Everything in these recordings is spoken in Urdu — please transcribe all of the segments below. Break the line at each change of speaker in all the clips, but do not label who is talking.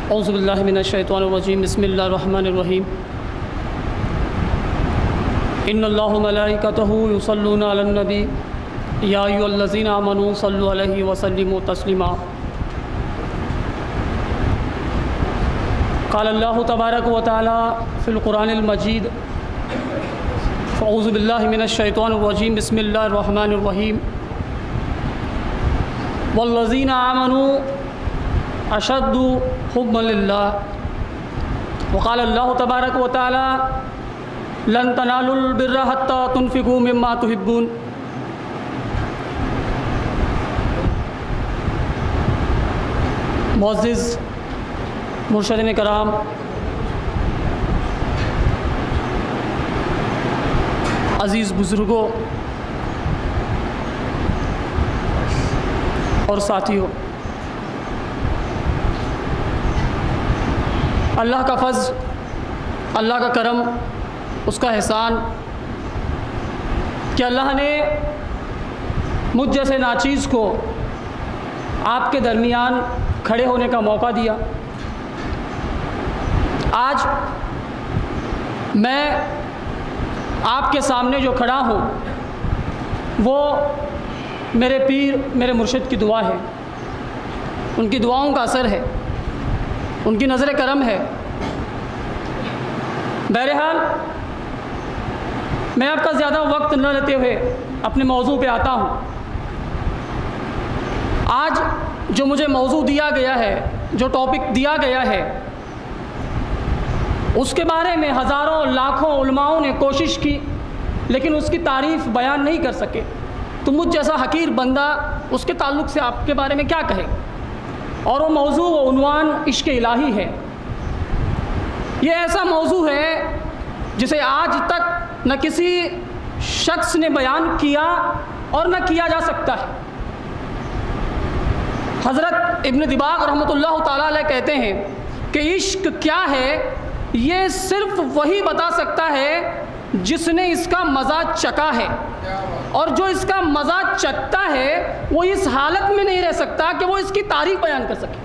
اعوذ باللہ من الشیطان الرجیم بسم اللہ الرحمن الرحیم ان اللہ وملائکتہ یصلون علی النبی یا ایھا الذین آمنوا صلوا علیہ وسلموا تسلیما قال اللہ تبارک و تعالی فی القرآن المجید اعوذ باللہ من الشیطان الرجیم بسم اللہ الرحمن الرحیم والذین آمنوا اشد حبا للہ وقال اللہ تبارک و تعالی لن تنالوا البر حتى تنفقوا مما تحبون معزز مرشدین کرام، عزیز بزرگوں اور ساتھیوں، اللہ کا فضل، اللہ کا کرم، اس کا احسان کہ اللہ نے مجھ جیسے ناچیز کو آپ کے درمیان کھڑے ہونے کا موقع دیا۔ آج میں آپ کے سامنے جو کھڑا ہوں وہ میرے پیر، میرے مرشد کی دعا ہے، ان کی دعاؤں کا اثر ہے، ان کی نظر کرم ہے۔ بہرحال میں آپ کا زیادہ وقت نہ لیتے ہوئے اپنے موضوع پہ آتا ہوں۔ آج جو مجھے موضوع دیا گیا ہے، جو ٹاپک دیا گیا ہے، اس کے بارے میں ہزاروں لاکھوں علماؤں نے کوشش کی لیکن اس کی تعریف بیان نہیں کر سکے۔ تو مجھ جیسا حقیر بندہ اس کے تعلق سے آپ کے بارے میں کیا کہے؟ اور وہ موضوع و عنوان عشق الہی ہے۔ یہ ایسا موضوع ہے جسے آج تک نہ کسی شخص نے بیان کیا اور نہ کیا جا سکتا ہے۔ حضرت ابن دباغ رحمۃ اللہ تعالیٰ علیہ کہتے ہیں کہ عشق کیا ہے یہ صرف وہی بتا سکتا ہے جس نے اس کا مزہ چکھا ہے، اور جو اس کا مزہ چکھتا ہے وہ اس حالت میں نہیں رہ سکتا کہ وہ اس کی تعریف بیان کر سکے۔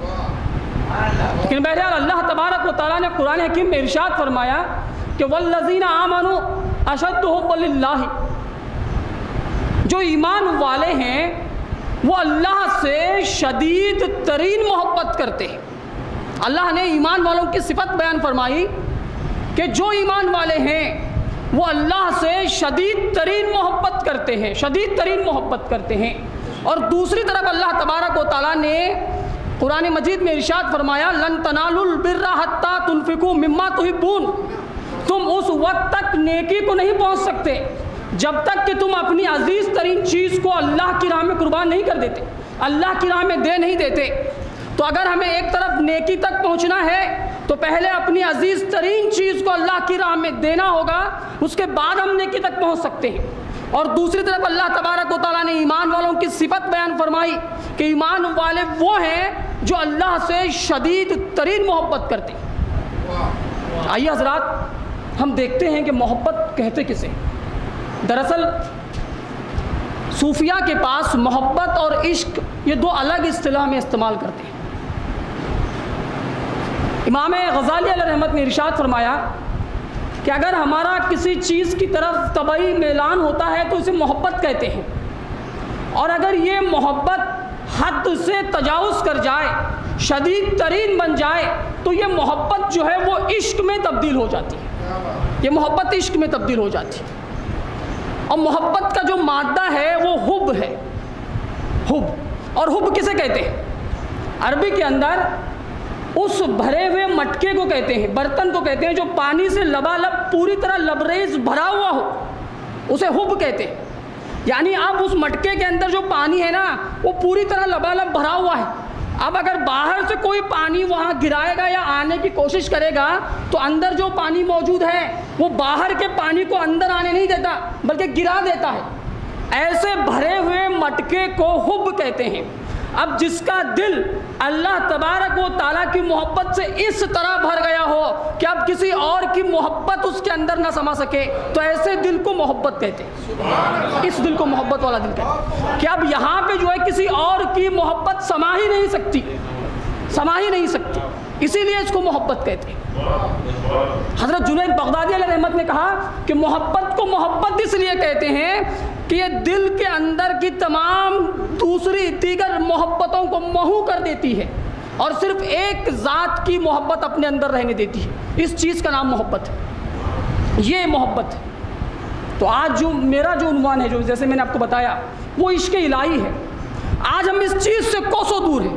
لیکن بہرحال اللہ تبارک و تعالیٰ نے قرآن حکیم میں ارشاد فرمایا کہ والذین آمنوا اشد حبا للہ، جو ایمان والے ہیں وہ اللہ سے شدید ترین محبت کرتے ہیں۔ اللہ نے ایمان والوں کی صفت بیان فرمائی کہ جو ایمان والے ہیں وہ اللہ سے شدید ترین محبت کرتے ہیں، شدید ترین محبت کرتے ہیں۔ اور دوسری طرف اللہ تبارک و تعالیٰ نے قرآن مجید میں ارشاد فرمایا لن تنالوا البر حتى تنفقوا مما تحبون، تم اس وقت تک نیکی کو نہیں پہنچ سکتے جب تک کہ تم اپنی عزیز ترین چیز کو اللہ کی راہ میں قربان نہیں کر دیتے، اللہ کی راہ میں دے نہیں دیتے۔ تو اگر ہمیں ایک طرف نیکی تک پہنچنا ہے تو پہلے اپنی عزیز ترین چیز کو اللہ کی راہ میں دینا ہوگا، اس کے بعد ہم نیکی تک پہنچ سکتے ہیں۔ اور دوسری طرف اللہ تبارک و تعالیٰ نے ایمان والوں کی صفت بیان فرمائی کہ ایمان والے وہ ہیں جو اللہ سے شدید ترین محبت کرتے ہیں۔ آئیے حضرات ہم دیکھتے ہیں کہ محبت کہتے کسے؟ دراصل صوفیہ کے پاس محبت اور عشق یہ دو الگ اصطلاح میں استعمال کرتے ہیں۔ امام غزالی علیہ رحمت نے ارشاد فرمایا کہ اگر ہمارا کسی چیز کی طرف طبعی میلان ہوتا ہے تو اسے محبت کہتے ہیں، اور اگر یہ محبت حد سے تجاوز کر جائے، شدید ترین بن جائے، تو یہ محبت جو ہے وہ عشق میں تبدیل ہو جاتی ہے، یہ محبت عشق میں تبدیل ہو جاتی ہے۔ اور محبت کا جو مادہ ہے وہ حب ہے، حب۔ اور حب کسے کہتے ہیں؟ عربی کے اندر اس بھرے ہوئے مٹکے کو کہتے ہیں، برتن کو کہتے ہیں جو پانی سے لبالب پوری طرح لبریز بھرا ہوا ہو، اسے حب کہتے ہیں۔ یعنی اب اس مٹکے کے اندر جو پانی ہے نا وہ پوری طرح لبالب بھرا ہوا ہے۔ اب اگر باہر سے کوئی پانی وہاں گرائے گا یا آنے کی کوشش کرے گا تو اندر جو پانی موجود ہے وہ باہر کے پانی کو اندر آنے نہیں دیتا بلکہ گرا دیتا ہے۔ ایسے بھرے ہوئے مٹکے کو حب کہتے ہیں۔ اب جس کا دل اللہ تبارک و تعالیٰ کی محبت سے اس طرح بھر گیا ہو کہ اب کسی اور کی محبت اس کے اندر نہ سما سکے تو ایسے دل کو محبت کہتے ہیں، اس دل کو محبت والا دل کہتے ہیں کہ اب یہاں پہ جو ہے کسی اور کی محبت سما ہی نہیں سکتی، سما ہی نہیں سکتی۔ اسی لیے اس کو محبت کہتے ہیں۔ حضرت جنید بغدادی علیہ رحمت نے کہا کہ محبت کو محبت اس لیے کہتے ہیں کہ یہ دل کے اندر کی تمام دوسری دیگر محبتوں کو محو کر دیتی ہے اور صرف ایک ذات کی محبت اپنے اندر رہنے دیتی ہے۔ اس چیز کا نام محبت ہے، یہ محبت ہے۔ تو آج جو میرا جو عنوان ہے، جو جیسے میں نے آپ کو بتایا، وہ عشق الہی ہے۔ آج ہم اس چیز سے کوسوں دور ہیں۔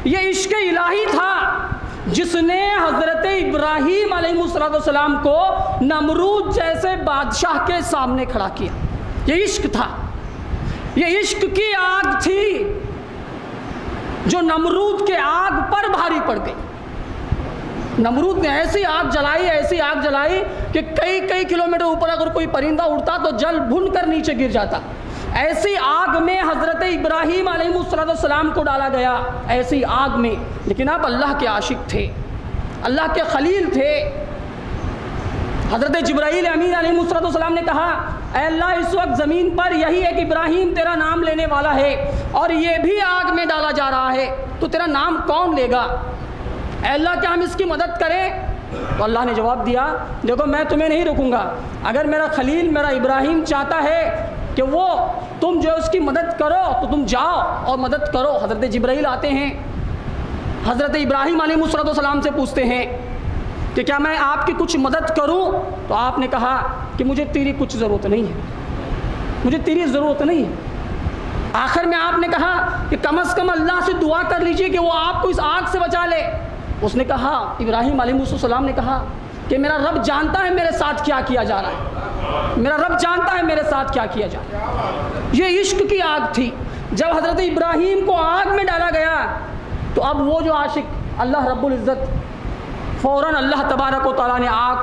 یہ عشق الہی تھا جس نے حضرت ابراہیم علیہ السلام کو نمرود جیسے بادشاہ کے سامنے کھڑا کیا۔ یہ عشق تھا، یہ عشق کی آگ تھی جو نمرود کے آگ پر بھاری پڑ گئی۔ نمرود نے ایسی آگ جلائی، ایسی آگ جلائی کہ کئی کلومیٹر اوپر اگر کوئی پرندہ اڑتا تو جل بھن کر نیچے گر جاتا۔ ایسی آگ میں حضرت ابراہیم علیہ السلام کو ڈالا گیا، ایسی آگ میں۔ لیکن آپ اللہ کے عاشق تھے، اللہ کے خلیل تھے۔ حضرت جبرائیل امین علیہ السلام نے کہا، اے اللہ اس وقت زمین پر یہی ایک ابراہیم تیرا نام لینے والا ہے اور یہ بھی آگ میں ڈالا جا رہا ہے، تو تیرا نام کون لے گا؟ اے اللہ کیا ہم اس کی مدد کریں؟ تو اللہ نے جواب دیا، دیکھو میں تمہیں نہیں رکوں گا، اگر میرا خلیل میرا ابراہیم چاہتا ہے کہ وہ تم جو اس کی مدد کرو تو تم جاؤ اور مدد کرو۔ حضرت جبرائیل آتے ہیں، حضرت ابراہیم علیہ السلام سے پوچھتے ہیں کہ کیا میں آپ کی کچھ مدد کروں؟ تو آپ نے کہا کہ مجھے تیری کچھ ضرورت نہیں ہے، مجھے تیری ضرورت نہیں ہے۔ آخر میں آپ نے کہا کہ کم از کم اللہ سے دعا کر لیجئے کہ وہ آپ کو اس آگ سے بچا لے۔ اس نے کہا، ابراہیم علیہ السلام نے کہا کہ میرا رب جانتا ہے میرے ساتھ کیا کیا جا رہا ہے، میرا رب جانتا ہے میرے ساتھ کیا کیا جا رہا ہے۔ یہ عشق کی آگ تھی۔ جب حضرت ابراہیم کو آگ میں ڈالا گیا تو اب وہ جو عاشق، اللہ رب العزت فوراً اللہ تبارک و تعالیٰ نے آگ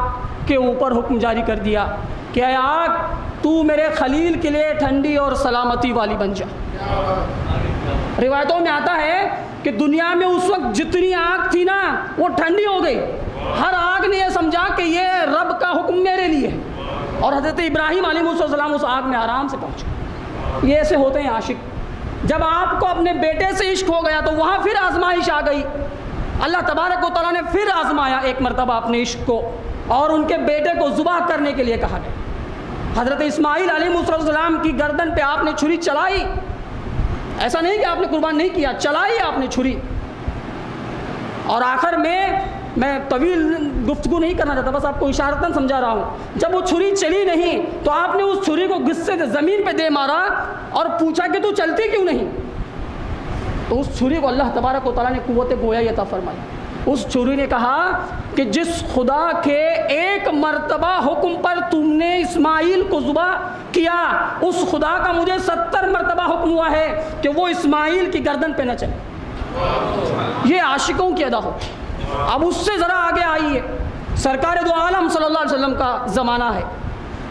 کے اوپر حکم جاری کر دیا کہ اے آگ تو میرے خلیل کے لیے ٹھنڈی اور سلامتی والی بن جا۔ روایتوں میں آتا ہے کہ دنیا میں اس وقت جتنی آگ تھی نا وہ ٹھنڈی ہو گئی۔ ہر آگ نے یہ سمجھا کہ یہ رب کا حکم میرے لیے ہے، اور حضرت ابراہیم علیہ السلام اس آگ میں آرام سے پہنچے۔ یہ ایسے ہوتے ہیں عاشق۔ جب آپ کو اپنے بیٹے سے عشق ہو گیا تو وہاں پھر آزمائش آ گئی۔ اللہ تبارک و تعالیٰ نے پھر آزمایا ایک مرتبہ اپنے عشق کو، اور ان کے بیٹے کو ذبح کرنے کے لیے کہا گیا۔ حضرت اسماعیل علیہ السلام کی گردن پہ آپ نے چھری چلائی، ایسا نہیں کہ آپ نے قربان نہیں کیا، چلائی آپ نے چھری۔ اور آخر میں طویل گفتگو نہیں کرنا چاہتا، بس آپ کو اشارتاً سمجھا رہا ہوں۔ جب وہ چھری چلی نہیں تو آپ نے اس چھری کو غصے سے زمین پہ دے مارا اور پوچھا کہ تو چلتی کیوں نہیں؟ تو اس چھری کو اللہ تبارک و تعالیٰ نے قوت گویا عطا فرمائی۔ اس چھری نے کہا کہ جس خدا کے ایک مرتبہ حکم پر تم نے اسماعیل کو ذبح کیا، اس خدا کا مجھے 70 مرتبہ حکم ہوا ہے کہ وہ اسماعیل کی گردن پہ نہ چلے۔ یہ عاشقوں کی ادا ہوتی۔ اب اس سے ذرا آگے آئیے، سرکار دو عالم صلی اللہ علیہ وسلم کا زمانہ ہے۔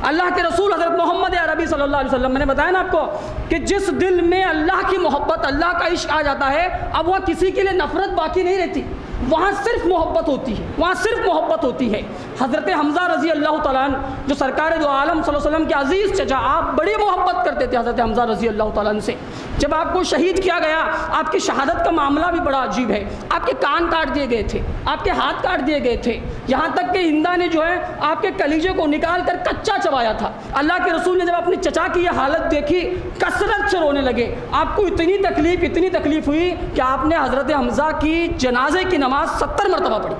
اللہ کے رسول حضرت محمد عربی صلی اللہ علیہ وسلم، میں نے بتایا نا آپ کو کہ جس دل میں اللہ کی محبت، اللہ کا عشق آ جاتا ہے، اب وہاں کسی کے لیے نفرت باقی نہیں رہتی، وہاں صرف محبت ہوتی ہے، وہاں صرف محبت ہوتی ہے۔ حضرت حمزہ رضی اللہ تعالیٰ عنہ جو سرکار دو عالم صلی اللہ علیہ وسلم کے عزیز چچا، آپ بڑی محبت کرتے تھے حضرت حمزہ رضی اللہ تعالیٰ عنہ سے۔ جب آپ کو شہید کیا گیا، آپ کی شہادت کا معاملہ بھی بڑا عجیب ہے۔ آپ کے کان کاٹ دیے گئے تھے، آپ کے ہاتھ کاٹ دیے گئے تھے، یہاں تک کہ ہندا نے جو ہے آپ کے کلیجے کو نکال کر کچا چبایا تھا۔ اللہ کے رسول نے جب اپنے چچا کی یہ حالت دیکھی، کثرت سے رونے لگے۔ آپ کو اتنی تکلیف ہوئی کہ آپ نے حضرت حمزہ کی جنازے کی نماز 70 مرتبہ پڑھی،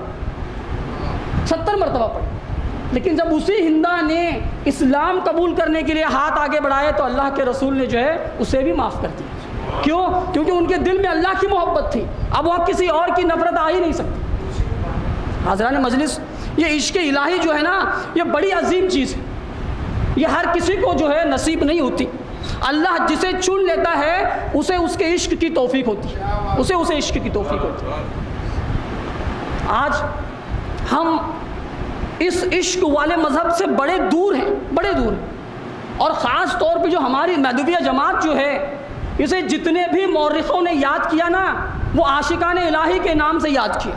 70 مرتبہ پڑھی۔ لیکن جب اسی ہندا نے اسلام قبول کرنے کے لیے ہاتھ آگے بڑھائے تو اللہ کے رسول نے جو ہے اسے بھی معاف کر دیا۔ کیوں؟ کیونکہ ان کے دل میں اللہ کی محبت تھی، اب وہ کسی اور کی نفرت آ ہی نہیں سکتی۔ حضران مجلس، یہ عشق الہی جو ہے نا، یہ بڑی عظیم چیز ہے، یہ ہر کسی کو جو ہے نصیب نہیں ہوتی۔ اللہ جسے چن لیتا ہے اسے اس کے عشق کی توفیق ہوتی ہے، اسے عشق کی توفیق ہوتی ہے۔ آج ہم اس عشق والے مذہب سے بڑے دور ہیں، اور خاص طور پہ جو ہماری مہدویہ جماعت جو ہے، اسے جتنے بھی مورخوں نے یاد کیا نا، وہ عاشقان الہی کے نام سے یاد کیا۔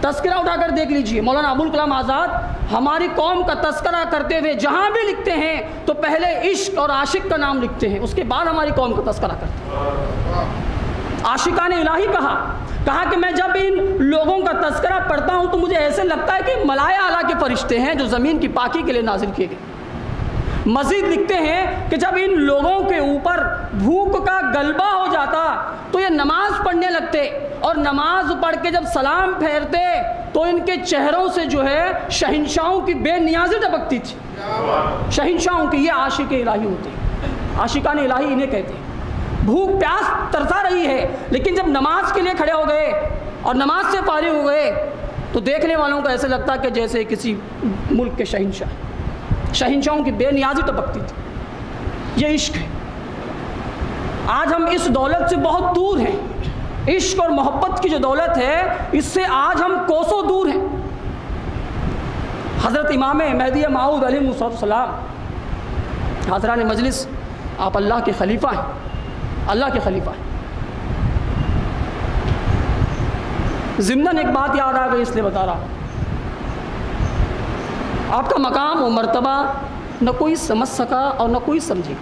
تذکرہ اٹھا کر دیکھ لیجئے، مولانا ابوالکلام آزاد ہماری قوم کا تذکرہ کرتے ہوئے جہاں بھی لکھتے ہیں تو پہلے عشق اور عاشق کا نام لکھتے ہیں، اس کے بعد ہماری قوم کا تذکرہ کرتے ہیں۔ عاشقان الہی کہا، کہا کہ میں جب ان لوگوں کا تذکرہ پڑھتا ہوں تو مجھے ایسے لگتا ہے کہ ملائے اعلیٰ کے فرشتے ہیں جو زمین کی پاکی کے لیے نازل کیے گئے۔ مزید لکھتے ہیں کہ جب ان لوگوں کے اوپر بھوک کا غلبہ ہو جاتا تو یہ نماز پڑھنے لگتے، اور نماز پڑھ کے جب سلام پھیرتے تو ان کے چہروں سے جو ہے شہنشاہوں کی بے نیازی ٹپکتی تھی۔ شہنشاہوں کی، یہ عاشق الہی ہوتے ہیں، عاشقان الہی انہیں کہتے ہیں۔ بھوک پیاس ترسا رہی ہے، لیکن جب نماز کے لیے کھڑے ہو گئے اور نماز سے فارغ ہو گئے تو دیکھنے والوں کو ایسے لگتا کہ جیسے کسی ملک کے شہنشاہوں کی بے نیازی ٹپکتی تھی۔ یہ عشق ہے۔ آج ہم اس دولت سے بہت دور ہیں۔ عشق اور محبت کی جو دولت ہے اس سے آج ہم کوسوں دور ہیں۔ حضرت امام مہدی موعود علیہ السلام، حضران مجلس، آپ اللہ کے خلیفہ ہیں، اللہ کے خلیفہ ہیں۔ ضمناً ایک بات یاد آ گئی، اس لیے بتا رہا ہوں۔ آپ کا مقام و مرتبہ نہ کوئی سمجھ سکا اور نہ کوئی سمجھے۔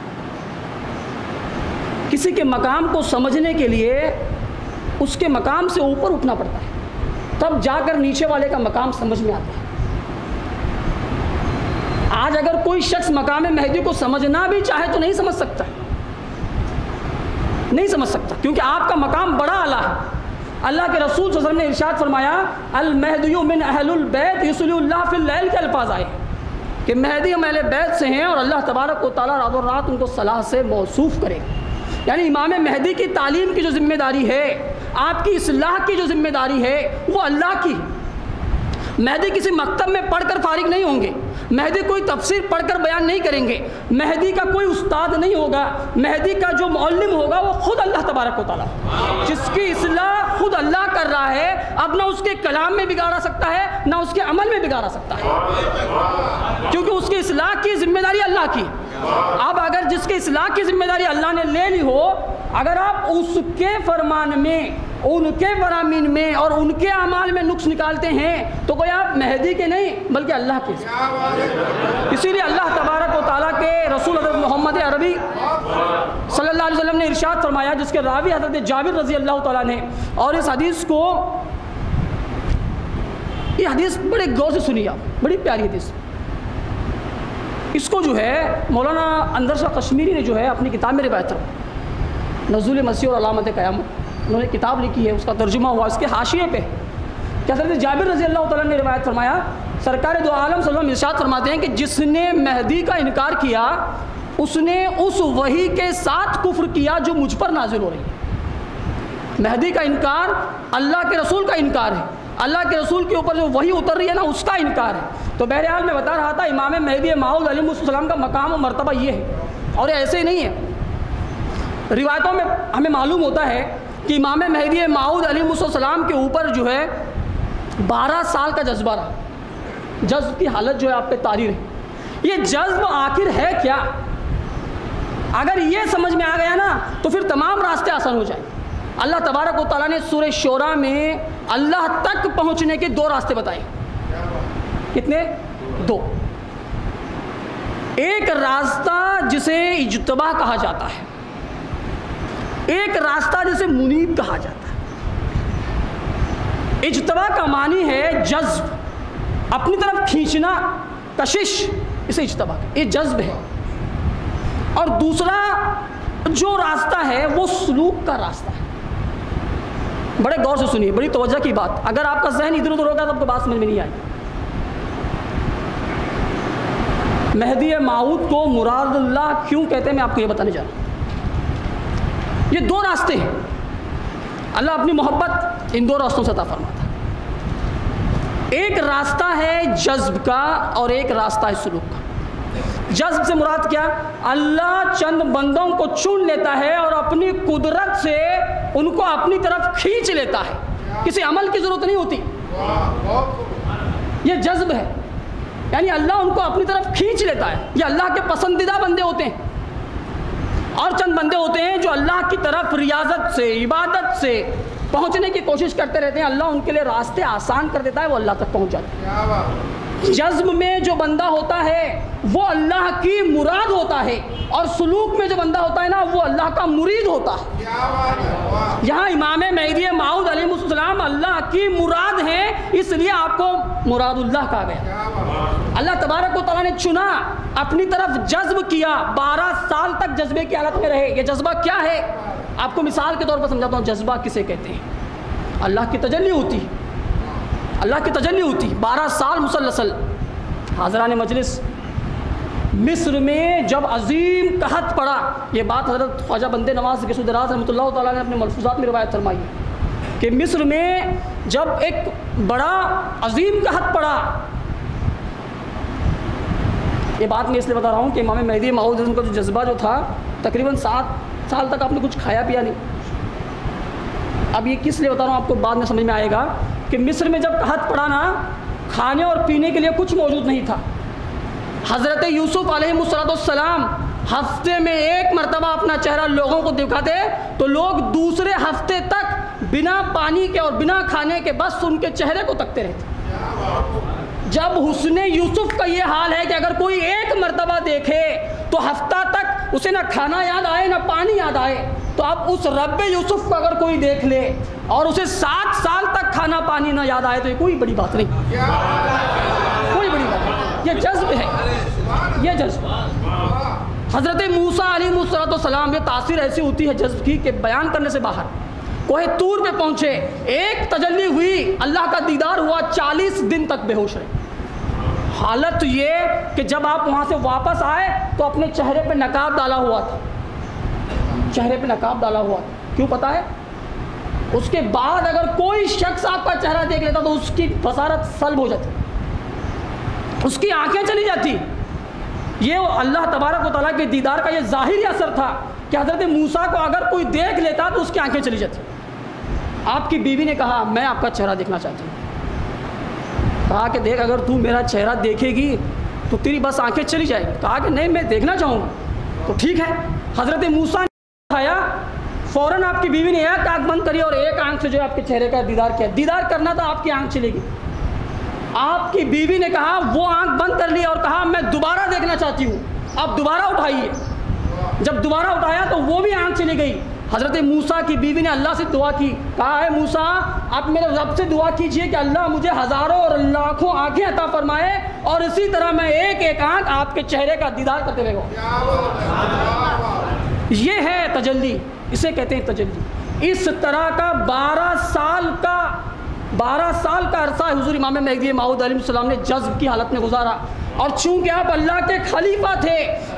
کسی کے مقام کو سمجھنے کے لیے اس کے مقام سے اوپر اٹھنا پڑتا ہے، تب جا کر نیچے والے کا مقام سمجھ میں آتا ہے۔ آج اگر کوئی شخص مقام مہدی کو سمجھنا بھی چاہے تو نہیں سمجھ سکتا، نہیں سمجھ سکتا، کیونکہ آپ کا مقام بڑا اعلیٰ ہے۔ اللہ کے رسول صلی اللہ علیہ وسلم نے ارشاد فرمایا، المہدی من اہل البیت یصلی اللہ فی اللیل، کے الفاظ آئے کہ مہدی ہم اہل بیت سے ہیں اور اللہ تبارک و تعالیٰ رات و رات ان کو صلاح سے موصوف کرے۔ یعنی امام مہدی کی تعلیم کی جو ذمہ داری ہے، آپ کی اصلاح کی جو ذمہ داری ہے، وہ اللہ کی۔ مہدی کسی مکتب میں پڑھ کر فارغ نہیں ہوں گے، مہدی کوئی تفسیر پڑھ کر بیان نہیں کریں گے، مہدی کا کوئی استاد نہیں ہوگا، مہدی کا جو معلم ہوگا وہ خود اللہ تبارک و تعالیٰ، جس کی اصلاح خود اللہ کر رہا ہے۔ اب نہ اس کے کلام میں بگاڑا سکتا ہے نہ اس کے عمل میں بگاڑا سکتا ہے، کیونکہ اس کی اصلاح کی ذمہ داری اللہ کی۔ اب اگر جس کی اصلاح کی ذمہ داری اللہ نے لے لی ہو، اگر آپ اس کے فرمان میں، ان کے فرامین میں اور ان کے اعمال میں نقص نکالتے ہیں تو کوئی آپ مہدی کے نہیں بلکہ اللہ کے۔ اسی لیے اللہ تبارک و تعالیٰ کے رسول حضرت محمد عربی صلی اللہ علیہ وسلم نے ارشاد فرمایا، جس کے راوی حضرت جابر رضی اللہ تعالیٰ نے، اور اس حدیث کو، یہ حدیث بڑے غور سے سنیے آپ، بڑی پیاری حدیث۔ اس کو جو ہے مولانا اندر شاہ کشمیری نے جو ہے اپنی کتاب میں روایت ہے، نزول مسیح اور علامت قیامت، انہوں نے کتاب لکھی ہے، اس کا ترجمہ ہوا اس کے حاشیے پہ کہ حضرت جابر رضی اللہ تعالیٰ نے روایت فرمایا، سرکار دو عالم صلی اللہ علیہ وسلم ارشاد فرماتے ہیں کہ جس نے مہدی کا انکار کیا اس نے اس وحی کے ساتھ کفر کیا جو مجھ پر نازل ہو رہی ہے۔ مہدی کا انکار اللہ کے رسول کا انکار ہے، اللہ کے رسول کے اوپر جو وحی اتر رہی ہے نا اس کا انکار ہے۔ تو بہرحال میں بتا رہا تھا امام مہدی موعود علیہ السلام کا مقام و مرتبہ یہ ہے، اور ایسے ہی نہیں ہے۔ روایتوں میں ہمیں معلوم ہوتا ہے کہ امام مہدی موعود علیہ السلام کے اوپر جو ہے 12 سال کا جذبہ رہا۔ جذب کی حالت جو ہے آپ پہ طاری رہی۔ یہ جذب آخر ہے کیا؟ اگر یہ سمجھ میں آ گیا نا تو پھر تمام راستے آسان ہو جائیں۔ اللہ تبارک و تعالیٰ نے سورہ شورى میں اللہ تک پہنچنے کے 2 راستے بتائے۔ کتنے؟ 2۔ ایک راستہ جسے اجتباء کہا جاتا ہے، ایک راستہ جسے منیب کہا جاتا ہے۔ اجتباء کا معنی ہے جذب، اپنی طرف کھینچنا، کشش، اسے اجتباء، یہ جذب ہے۔ اور دوسرا جو راستہ ہے وہ سلوک کا راستہ ہے۔ بڑے غور سے سنیے، بڑی توجہ کی بات، اگر آپ کا ذہن ادھر ادھر ہوگا تو آپ کو بات سمجھ میں نہیں آئے گی۔ مہدی موعود کو مراد اللہ کیوں کہتے ہیں میں آپ کو یہ بتانے جا رہا ہوں۔ یہ 2 راستے ہیں، اللہ اپنی محبت ان 2 راستوں سے عطا فرماتا ہے۔ ایک راستہ ہے جذب کا اور ایک راستہ ہے سلوک کا۔ جذب سے مراد کیا؟ اللہ چند بندوں کو چن لیتا ہے اور اپنی قدرت سے ان کو اپنی طرف کھینچ لیتا ہے، کسی عمل کی ضرورت نہیں ہوتی، یہ جذب ہے۔ یعنی اللہ ان کو اپنی طرف کھینچ لیتا ہے۔ یہ اللہ کے پسندیدہ بندے ہوتے ہیں، اور چند بندے ہوتے ہیں جو اللہ کی طرف ریاضت سے، عبادت سے پہنچنے کی کوشش کرتے رہتے ہیں، اللہ ان کے لیے راستے آسان کر دیتا ہے، وہ اللہ تک پہنچ جاتے ہیں۔ جذب میں جو بندہ ہوتا ہے وہ اللہ کی مراد ہوتا ہے، اور سلوک میں جو بندہ ہوتا ہے نا وہ اللہ کا مرید ہوتا ہے۔ یہاں امام مہدی موعود علیہ السلام اللہ کی مراد ہیں، اس لیے آپ کو مراد اللہ کہا گیا۔ اللہ تبارک و تعالیٰ نے چنا، اپنی طرف جذب کیا، 12 سال تک جذبے کی حالت میں رہے۔ یہ جذبہ کیا ہے؟ آپ کو مثال کے طور پر سمجھاتا ہوں جذبہ کسے کہتے ہیں۔ اللہ کی تجلی ہوتی، اللہ کی تجلی ہوتی، 12 سال مسلسل۔ حاضران مجلس، مصر میں جب عظیم قحط پڑا، یہ بات حضرت خواجہ بندے نواز کے دراز رحمۃ اللہ تعالیٰ نے اپنے ملفوظات میں روایت فرمائی ہے کہ مصر میں جب ایک بڑا عظیم قحط پڑا، یہ بات میں اس لیے بتا رہا ہوں کہ امام مہدی موعود کا جو جذبہ جو تھا، تقریباً 7 سال تک آپ نے کچھ کھایا پیا نہیں۔ اب یہ کس لیے بتا رہا ہوں آپ کو بعد میں سمجھ میں آئے گا کہ مصر میں جب قحط پڑا نا، کھانے اور پینے کے لیے کچھ موجود نہیں تھا۔ حضرت یوسف علیہ السلام ہفتے میں 1 مرتبہ اپنا چہرہ لوگوں کو دکھاتے تو لوگ دوسرے ہفتے تک بنا پانی کے اور بنا کھانے کے بس ان کے چہرے کو تکتے رہتے۔ جب حسن یوسف کا یہ حال ہے کہ اگر کوئی 1 مرتبہ دیکھے تو ہفتہ تک اسے نہ کھانا یاد آئے نہ پانی یاد آئے، تو اب اس رب یوسف کو اگر کوئی دیکھ لے اور اسے 7 سال تک کھانا پانی نہ یاد آئے تو یہ کوئی بڑی بات نہیں، کوئی بڑی بات نہیں۔ یہ جذب ہے، یہ جذب۔ حضرت موسیٰ علیہ السلام، یہ تاثیر ایسی ہوتی ہے جذب کی کہ بیان کرنے سے باہر۔ کوہ طور پہ پہنچے، ایک تجلی ہوئی، اللہ کا دیدار ہوا، 40 دن تک بے ہوش رہے۔ حالت یہ کہ جب آپ وہاں سے واپس آئے تو اپنے چہرے پہ نقاب ڈالا ہوا تھا، چہرے پہ نقاب ڈالا ہوا تھا۔ کیوں پتہ ہے؟ اس کے بعد اگر کوئی شخص آپ کا چہرہ دیکھ لیتا تو اس کی بصارت سلب ہو جاتی، اس کی آنکھیں چلی جاتی۔ یہ اللہ تبارک و تعالیٰ کے دیدار کا یہ ظاہری اثر تھا کہ حضرت موسیٰ کو اگر کوئی دیکھ لیتا تو اس کی آنکھیں چلی جاتی۔ آپ کی بیوی نے کہا میں آپ کا چہرہ دیکھنا چاہتی ہوں۔ کہا کہ دیکھ، اگر تو میرا چہرہ دیکھے گی تو تیری بس آنکھیں چلی جائیں گی۔ کہا کہ نہیں، میں دیکھنا چاہوں گا۔ تو ٹھیک ہے، حضرت موسیٰ نے اٹھایا، فوراً آپ کی بیوی نے ایک آنکھ بند کری اور ایک آنکھ سے جو آپ کے چہرے کا دیدار کیا۔ دیدار کرنا تھا، آپ کی آنکھ چلے گی۔ آپ کی بیوی نے کہا، وہ آنکھ بند کر لی اور کہا میں دوبارہ دیکھنا چاہتی ہوں، آپ دوبارہ اٹھائیے۔ جب دوبارہ اٹھایا تو وہ بھی آنکھ چلی گئی۔ حضرت موسیٰ کی بیوی نے اللہ سے دعا کی، کہا اے موسیٰ، آپ میرے رب سے دعا کیجئے کہ اللہ مجھے ہزاروں اور لاکھوں آنکھیں عطا فرمائے اور اسی طرح میں ایک ایک آنکھ آپ کے چہرے کا دیدار کرتے رہوں۔ یہ ہے تجلی، اسے کہتے ہیں تجلی۔ اس طرح کا 12 سال کا عرصہ حضور امام مہدی موعود علیہ السلام نے جذب کی حالت میں گزارا، اور چونکہ آپ اللہ کے خلیفہ تھے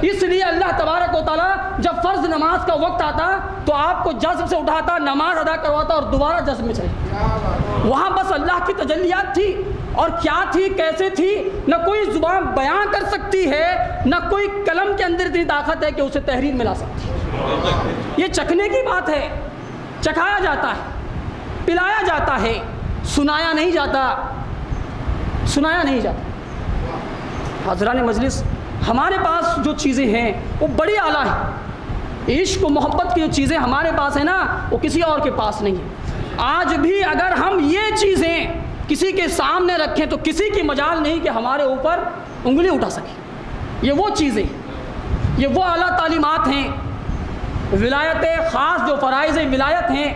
اس لیے اللہ تبارک و تعالیٰ جب فرض نماز کا وقت آتا تو آپ کو جذب سے اٹھاتا، نماز ادا کرواتا اور دوبارہ جذب میں چلے۔ وہاں بس اللہ کی تجلیات تھی، اور کیا تھی، کیسے تھی، نہ کوئی زبان بیان کر سکتی ہے، نہ کوئی قلم کے اندر اتنی طاقت ہے کہ اسے تحریر میں لا سکتی۔ یہ چکھنے کی بات ہے، چکھایا جاتا ہے، پلایا جاتا ہے، سنایا نہیں جاتا، سنایا نہیں جاتا۔ حضران مجلس، ہمارے پاس جو چیزیں ہیں وہ بڑی اعلیٰ ہیں۔ عشق و محبت کی جو چیزیں ہمارے پاس ہیں نا، وہ کسی اور کے پاس نہیں ہیں۔ آج بھی اگر ہم یہ چیزیں کسی کے سامنے رکھیں تو کسی کی مجال نہیں کہ ہمارے اوپر انگلی اٹھا سکے۔ یہ وہ چیزیں، یہ وہ اعلیٰ تعلیمات ہیں، ولایت خاص جو فرائض ولایت ہیں،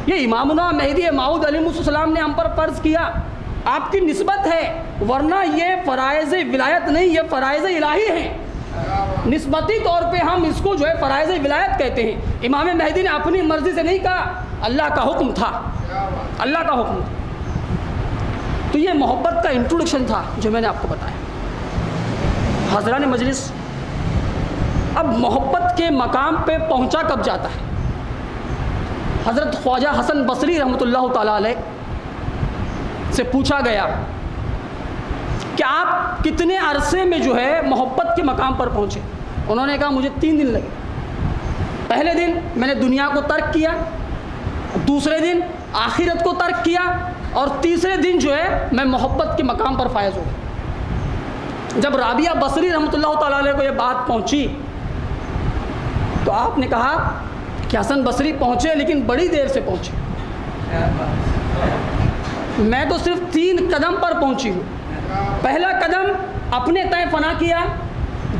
یہ امامنا مہدی موعود علیہ السلام نے ہم پر فرض کیا۔ آپ کی نسبت ہے، ورنہ یہ فرائض ولایت نہیں، یہ فرائض الہی ہیں۔ نسبتی طور پہ ہم اس کو جو ہے فرائض ولایت کہتے ہیں۔ امام مہدی نے اپنی مرضی سے نہیں کہا، اللہ کا حکم تھا، اللہ کا حکم تھا۔ تو یہ محبت کا انٹروڈکشن تھا جو میں نے آپ کو بتایا۔ حضران مجلس، اب محبت کے مقام پہ پہنچا کب جاتا ہے؟ حضرت خواجہ حسن بصری رحمۃ اللہ تعالیٰ علیہ سے پوچھا گیا کہ آپ کتنے عرصے میں جو ہے محبت کے مقام پر پہنچے؟ انہوں نے کہا مجھے 3 دن لگے۔ پہلے دن میں نے دنیا کو ترک کیا، دوسرے دن آخرت کو ترک کیا، اور تیسرے دن جو ہے میں محبت کے مقام پر فائز ہو گیا۔ جب رابعہ بصری رحمۃ اللہ تعالیٰ علیہ کو یہ بات پہنچی تو آپ نے کہا کہ حسن بصری پہنچے لیکن بڑی دیر سے پہنچے، میں تو صرف 3 قدم پر پہنچی ہوں۔ پہلا قدم اپنے تئیں فنا کیا،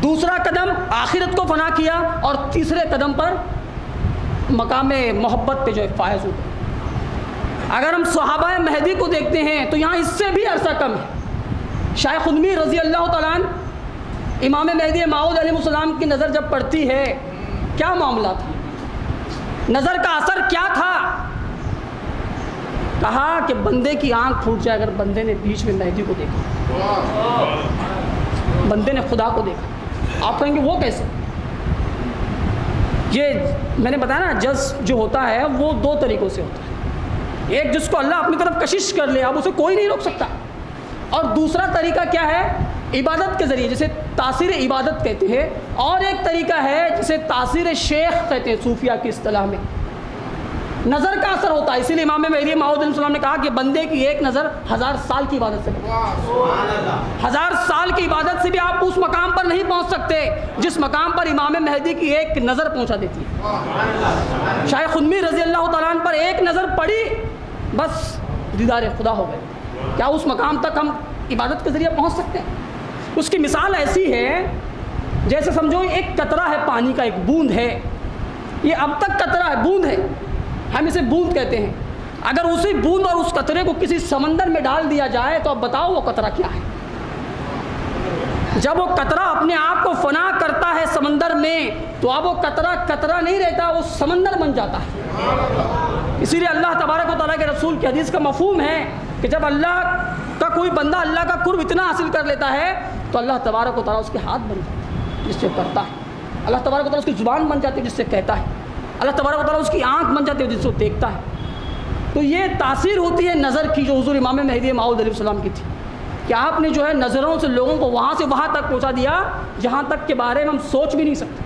دوسرا قدم آخرت کو فنا کیا، اور تیسرے قدم پر مقام محبت پہ جو ہے فائز ہوتے ہیں۔ اگر ہم صحابہ مہدی کو دیکھتے ہیں تو یہاں اس سے بھی عرصہ کم ہے۔ شاہ خدمی رضی اللہ تعالیٰ عنہ امام مہدی موعود علیہ السلام کی نظر جب پڑتی ہے، کیا معاملہ تھا، نظر کا اثر کیا تھا؟ کہا کہ بندے کی آنکھ پھوٹ جائے اگر بندے نے بیچ میں مہدی کو دیکھا، بندے نے خدا کو دیکھا۔ آپ کہیں گے وہ کیسے؟ یہ میں نے بتایا نا، جذب جو ہوتا ہے وہ دو طریقوں سے ہوتا ہے۔ ایک جس کو اللہ اپنی طرف کشش کر لے، اب اسے کوئی نہیں روک سکتا، اور دوسرا طریقہ کیا ہے، عبادت کے ذریعے، جسے تاثیر عبادت کہتے ہیں، اور ایک طریقہ ہے جسے تاثیر شیخ کہتے ہیں صوفیہ کی اصطلاح میں۔ نظر کا اثر ہوتا ہے، اسی لیے امام مہدی موعود علیہ السلام نے کہا کہ بندے کی ایک نظر 1000 سال کی عبادت سے بڑھتی ہے۔ 1000 سال کی عبادت سے بھی آپ اس مقام پر نہیں پہنچ سکتے جس مقام پر امام مہدی کی ایک نظر پہنچا دیتی ہے۔ شاہ خدمی رضی اللہ تعالیٰ عنہ پر ایک نظر پڑی، بس دیدار خدا ہو گئے۔ کیا اس مقام تک ہم عبادت کے ذریعے پہنچ سکتے ہیں؟ اس کی مثال ایسی ہے جیسے سمجھو ایک قطرہ ہے پانی کا، ایک بوند ہے، یہ اب تک قطرہ ہے، بوند ہے، ہم اسے بوند کہتے ہیں۔ اگر اسی بوند اور اس قطرے کو کسی سمندر میں ڈال دیا جائے تو اب بتاؤ وہ قطرہ کیا ہے؟ جب وہ قطرہ اپنے آپ کو فنا کرتا ہے سمندر میں تو اب وہ قطرہ قطرہ نہیں رہتا، وہ سمندر بن جاتا ہے۔ اسی لیے اللہ تبارک و تعالیٰ کے رسول کی حدیث کا مفہوم ہے کہ جب اللہ کا کوئی بندہ اللہ کا قرب اتنا حاصل کر لیتا ہے تو اللہ تبارک و تعالیٰ اس کے ہاتھ بن جاتا ہے جس سے کرتا ہے، اللہ تبارک و تعالیٰ اس کی زبان بن جاتی ہے جس سے کہتا ہے، اللہ تبارک و تعالیٰ اس کی آنکھ بن جاتی ہے جس سے دیکھتا ہے۔ تو یہ تاثیر ہوتی ہے نظر کی جو حضور امام مہدی موعود علیہ السلام کی تھی، کہ آپ نے جو ہے نظروں سے لوگوں کو وہاں سے وہاں تک پہنچا دیا جہاں تک کے بارے میں ہم سوچ بھی نہیں سکتے،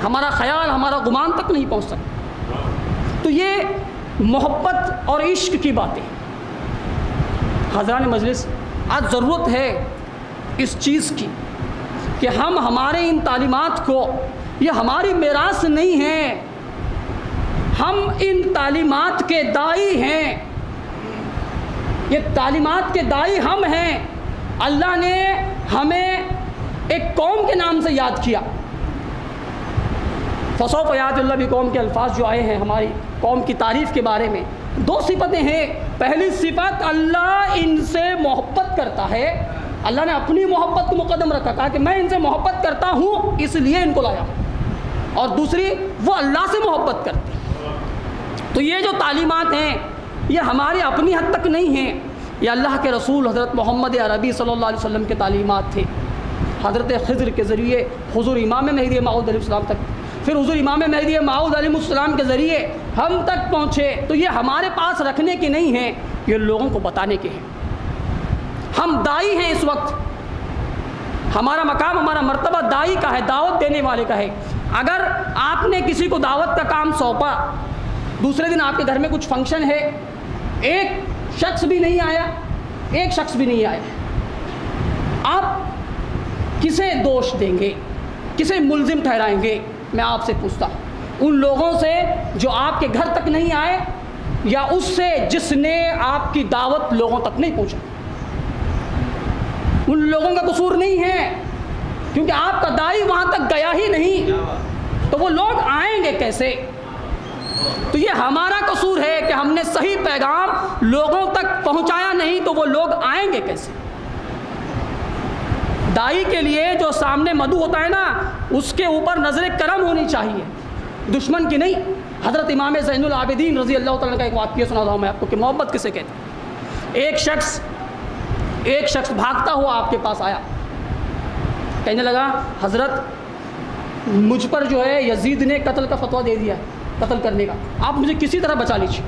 ہمارا خیال، ہمارا گمان تک نہیں پہنچ سکتا۔ تو یہ محبت اور عشق کی باتیں حضران مجلس، آج ضرورت ہے اس چیز کی کہ ہم ہمارے ان تعلیمات کو، یہ ہماری میراث نہیں ہے، ہم ان تعلیمات کے داعی ہیں، یہ تعلیمات کے داعی ہم ہیں۔ اللہ نے ہمیں ایک قوم کے نام سے یاد کیا، فسوف یأتی اللہ بقوم کے الفاظ جو آئے ہیں ہماری قوم کی تعریف کے بارے میں، دو صفتیں ہیں۔ پہلی صفت، اللہ ان سے محبت کرتا ہے، اللہ نے اپنی محبت کو مقدم رکھا، کہا کہ میں ان سے محبت کرتا ہوں اس لیے ان کو لایا، اور دوسری وہ اللہ سے محبت کرتے ہیں۔ تو یہ جو تعلیمات ہیں یہ ہماری اپنی حد تک نہیں ہیں، یہ اللہ کے رسول حضرت محمد عربی صلی اللہ علیہ وسلم کے تعلیمات تھے۔ حضرت خضر کے ذریعے حضور امام مہدی موعود علیہ السلام تک، پھر حضور امام مہدی موعود علیہ السلام کے ذریعے ہم تک پہنچے۔ تو یہ ہمارے پاس رکھنے کے نہیں ہیں، یہ لوگوں کو بتانے کے ہیں۔ ہم داعی ہیں، اس وقت ہمارا مقام، ہمارا مرتبہ داعی کا ہے، دعوت دینے والے کا ہے۔ اگر آپ نے کسی کو دعوت کا کام سونپا، دوسرے دن آپ کے گھر میں کچھ فنکشن ہے، ایک شخص بھی نہیں آیا، ایک شخص بھی نہیں آیا، آپ کسے دوش دیں گے، کسے ملزم ٹھہرائیں گے؟ میں آپ سے پوچھتا ہوں، ان لوگوں سے جو آپ کے گھر تک نہیں آئے، یا اس سے جس نے آپ کی دعوت لوگوں تک نہیں پہنچا؟ ان لوگوں کا قصور نہیں ہے، کیونکہ آپ کا داعی وہاں تک گیا ہی نہیں، تو وہ لوگ آئیں گے کیسے؟ تو یہ ہمارا قصور ہے کہ ہم نے صحیح پیغام لوگوں تک پہنچایا نہیں، تو وہ لوگ آئیں گے کیسے؟ داعی کے لیے جو سامنے مدعو ہوتا ہے نا، اس کے اوپر نظر کرم ہونی چاہیے، دشمن کی نہیں۔ حضرت امام زین العابدین رضی اللہ تعالیٰ کا ایک واقعہ سنا رہا ہوں میں آپ کو کہ محبت کسے کہتے ہیں۔ ایک شخص بھاگتا ہوا آپ کے پاس آیا، کہنے لگا حضرت مجھ پر جو ہے یزید نے قتل کا فتویٰ دے دیا، قتل کرنے کا، آپ مجھے کسی طرح بچا لیجیے۔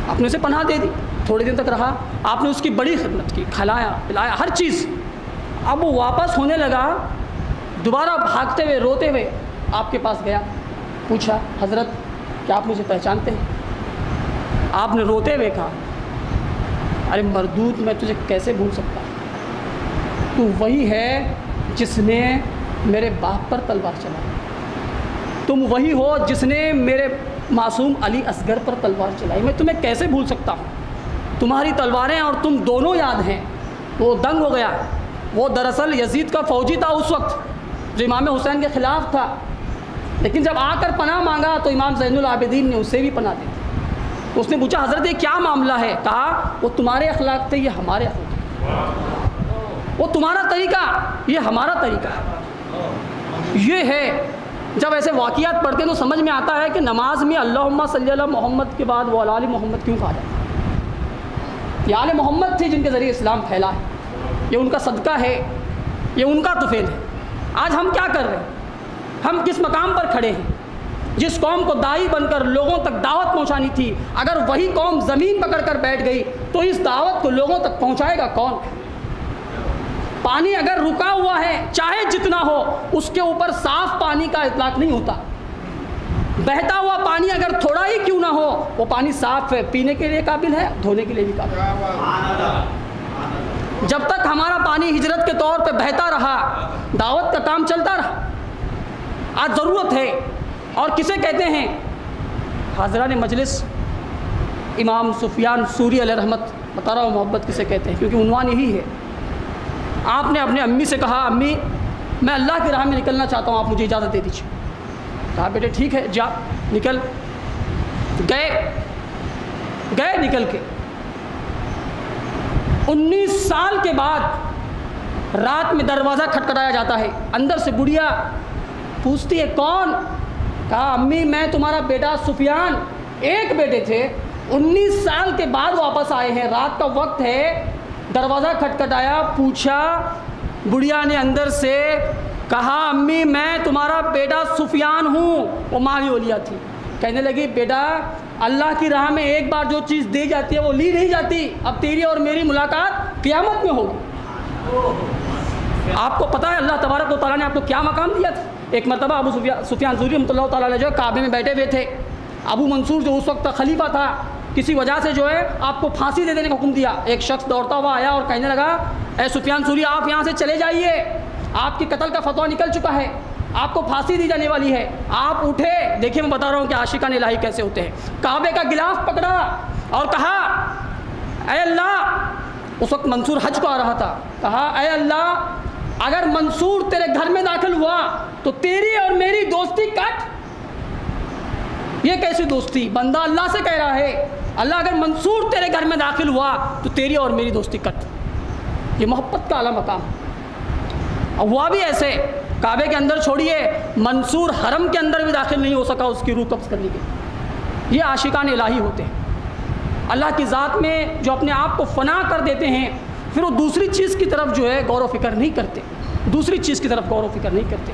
آپ نے اسے پناہ دے دی، تھوڑے دن تک رہا، آپ نے اس کی بڑی خدمت کی، کھلایا پلایا ہر چیز۔ اب وہ واپس ہونے لگا، دوبارہ بھاگتے ہوئے روتے ہوئے آپ کے پاس گیا، پوچھا حضرت کیا آپ مجھے پہچانتے ہیں؟ آپ نے روتے ہوئے کہا ارے مردود، میں تجھے کیسے بھول سکتا ہوں، تو وہی ہے جس نے میرے باپ پر تلوار چلائی، تم وہی ہو جس نے میرے معصوم علی اصغر پر تلوار چلائی، میں تمہیں کیسے بھول سکتا ہوں؟ تمہاری تلواریں اور تم دونوں یاد ہیں۔ وہ دنگ ہو گیا، وہ دراصل یزید کا فوجی تھا اس وقت جو امام حسین کے خلاف تھا، لیکن جب آ کر پناہ مانگا تو امام زین العابدین نے اسے بھی پناہ دی. اس نے پوچھا حضرت یہ کیا معاملہ ہے؟ کہا وہ تمہارے اخلاق تھے، یہ ہمارے اخلاق تھے. وہ تمہارا طریقہ، یہ ہمارا طریقہ ہے. یہ ہے جب ایسے واقعات پڑھتے ہیں تو سمجھ میں آتا ہے کہ نماز میں اللہم صلی علی محمد کے بعد وہ آل محمد کیوں کہا جاتا ہے. یہ آل محمد تھے جن کے ذریعے اسلام پھیلا ہے، یہ ان کا صدقہ ہے، یہ ان کا طفیل ہے. آج ہم کیا کر رہے ہیں؟ ہم کس مقام پر کھڑے ہیں؟ جس قوم کو داعی بن کر لوگوں تک دعوت پہنچانی تھی، اگر وہی قوم زمین پکڑ کر بیٹھ گئی تو اس دعوت کو لوگوں تک پہنچائے گا کون؟ پانی اگر رکا ہوا ہے چاہے جتنا ہو، اس کے اوپر صاف پانی کا اطلاق نہیں ہوتا. بہتا ہوا پانی اگر تھوڑا ہی کیوں نہ ہو، وہ پانی صاف ہے، پینے کے لیے قابل ہے، دھونے کے لیے بھی قابل ہے. جب تک ہمارا پانی ہجرت کے طور پہ بہتا رہا، دعوت کا کام چلتا رہا. آج ضرورت ہے. اور کسے کہتے ہیں؟ حاضران مجلس امام سفیان ثوری علیہ رحمت. بتا رہا ہوں محبت کسے کہتے ہیں، کیونکہ عنوان یہی ہے. آپ نے اپنے امی سے کہا امی میں اللہ کی راہ میں نکلنا چاہتا ہوں، آپ مجھے اجازت دے دیجیے. کہا بیٹے ٹھیک ہے جا نکل. گئے نکل کے 19 سال کے بعد رات میں دروازہ کھٹکھٹایا جاتا ہے. اندر سے بڑھیا پوچھتی ہے کون؟ کہا امی میں تمہارا بیٹا سفیان. ایک بیٹے تھے، 19 سال کے بعد واپس آئے ہیں، رات کا وقت ہے. دروازہ کھٹکھٹایا، پوچھا، بڑھیا نے اندر سے کہا امی میں تمہارا بیٹا سفیان ہوں. وہ مالی اولیاء تھی. کہنے لگی بیٹا اللہ کی راہ میں ایک بار جو چیز دی جاتی ہے وہ لی نہیں جاتی. اب تیری اور میری ملاقات قیامت میں ہوگی. آپ کو پتہ ہے اللہ تبارک و تعالیٰ نے آپ کو کیا مقام دیا تھا؟ ایک مرتبہ ابو سفیان ثوری رحمۃ اللہ تعالیٰ علیہ جو کعبے میں بیٹھے ہوئے تھے. ابو منصور جو اس وقت خلیفہ تھا، کسی وجہ سے جو ہے آپ کو پھانسی دے دینے کا حکم دیا. ایک شخص دوڑتا ہوا آیا اور کہنے لگا اے سفیان ثوری آپ یہاں سے چلے جائیے، آپ کی قتل کا فتویٰ نکل چکا ہے، آپ کو پھانسی دی جانے والی ہے. آپ اٹھے. دیکھیے میں بتا رہا ہوں کہ عاشقان الہی کیسے ہوتے ہیں. کعبے کا غلاف پکڑا اور کہا اے اللہ، اس وقت منصور حج کو آ رہا تھا، کہا اے اللہ اگر منصور تیرے گھر میں داخل ہوا تو تیری اور میری دوستی کٹ. یہ کیسی دوستی؟ بندہ اللہ سے کہہ رہا ہے اللہ اگر منصور تیرے گھر میں داخل ہوا تو تیری اور میری دوستی کٹ. یہ محبت کا اعلیٰ مقام. اور ہوا بھی ایسے، کعبے کے اندر چھوڑیے، منصور حرم کے اندر بھی داخل نہیں ہو سکا اس کی روح قبض کرنے کے. یہ عاشقان الہی ہوتے ہیں. اللہ کی ذات میں جو اپنے آپ کو فنا کر دیتے ہیں، پھر وہ دوسری چیز کی طرف جو ہے غور و فکر نہیں کرتے. دوسری چیز کی طرف غور و فکر نہیں کرتے.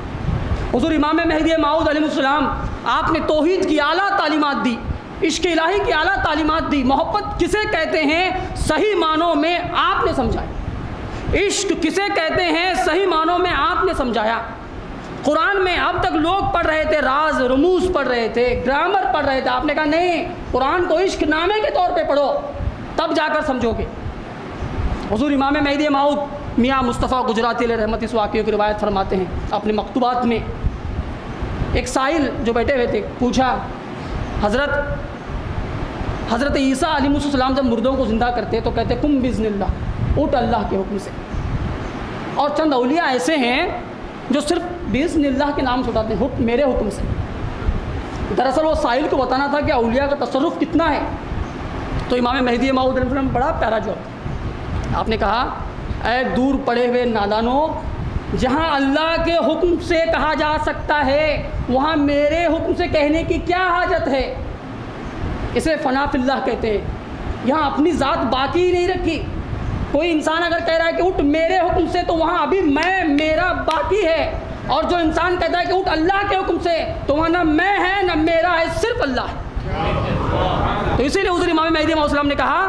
حضور امام مہدی موعود علیہ السلام آپ نے توحید کی اعلیٰ تعلیمات دی، عشق الہی کی اعلیٰ تعلیمات دی. محبت کسے کہتے ہیں صحیح معنوں میں آپ نے سمجھایا. عشق کسے کہتے ہیں صحیح معنوں میں آپ نے سمجھایا. قرآن میں اب تک لوگ پڑھ رہے تھے، راز رموز پڑھ رہے تھے، گرامر پڑھ رہے تھے. آپ نے کہا نہیں، قرآن کو عشق نامے کے طور پہ پڑھو، تب جا کر سمجھو گے. حضور امام مہدی موعود میاں مصطفیٰ گجراتی علیہ رحمت اس واقعے کی روایت فرماتے ہیں اپنے مکتوبات میں. ایک سائل جو بیٹھے ہوئے تھے پوچھا حضرت عیسیٰ علیہ السلام جب مردوں کو زندہ کرتے تو کہتے کم بزن اللہ، اٹھ اللہ کے حکم سے. اور چند اولیاء ایسے ہیں جو صرف بزن اللہ کے نام سے اٹھاتے ہیں، میرے حکم سے. دراصل وہ سائل کو بتانا تھا کہ اولیاء کا تصرف کتنا ہے. تو امام مہدی موعود علیہ السلام بڑا پیارا جواب. آپ نے کہا اے دور پڑے ہوئے نادانوں، جہاں اللہ کے حکم سے کہا جا سکتا ہے وہاں میرے حکم سے کہنے کی کیا حاجت ہے؟ اسے فنا فی اللہ کہتے ہیں. یہاں اپنی ذات باقی ہی نہیں رکھی. کوئی انسان اگر کہہ رہا ہے کہ اٹھ میرے حکم سے تو وہاں ابھی میرا باقی ہے. اور جو انسان کہتا ہے کہ اٹھ اللہ کے حکم سے تو وہاں نہ میں ہے نہ میرا ہے، صرف اللہ ہے. تو اسی لیے حضور امام مہدی علیہ السلام نے کہا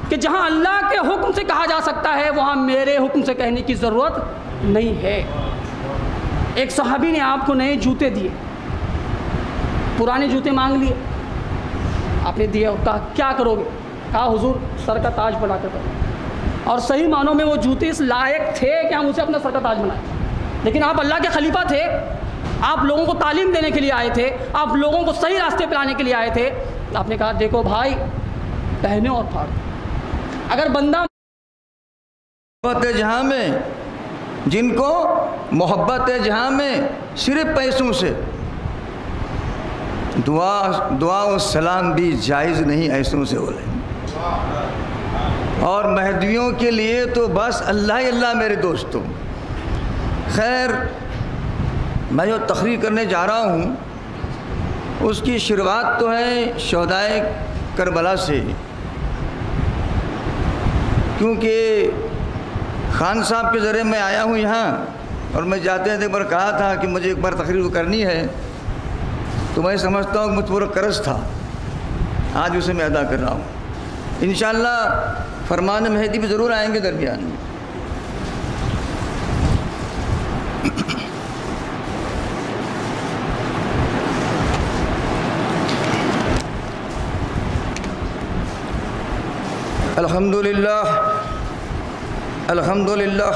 کہ جہاں اللہ کے حکم سے کہا جا سکتا ہے وہاں میرے حکم سے کہنے کی ضرورت نہیں ہے. ایک صحابی نے آپ کو نئے جوتے دیے، پرانے جوتے مانگ لیے، آپ نے دیے اور کہا کیا کرو گے؟ کہا حضور سر کا تاج بنا کر کرو. اور صحیح معنوں میں وہ جوتے اس لائق تھے کہ ہم اسے اپنا سر کا تاج بنائیں. لیکن آپ اللہ کے خلیفہ تھے، آپ لوگوں کو تعلیم دینے کے لیے آئے تھے، آپ لوگوں کو صحیح راستے پہ لانے کے لیے آئے تھے. آپ نے کہا دیکھو بھائی، پہنے اور پھاڑ. اگر بندہ
محبت جہاں میں، جن کو محبت جہاں میں صرف پیسوں سے، دعا و سلام بھی جائز نہیں ایسوں سے بولے. اور مہدویوں کے لیے تو بس اللہ ہی اللہ میرے دوستوں. خیر، میں جو تقریر کرنے جا رہا ہوں اس کی شروعات تو ہے شہدائے کربلا سے، کیونکہ خان صاحب کے ذریعے میں آیا ہوں یہاں، اور میں جاتے ہیں ایک بار کہا تھا کہ مجھے ایک بار تقریر کرنی ہے، تو میں سمجھتا ہوں کہ مجھ پر قرض تھا، آج اسے میں ادا کر رہا ہوں. انشاءاللہ فرمان مہدی بھی ضرور آئیں گے درمیان میں. الحمدللہ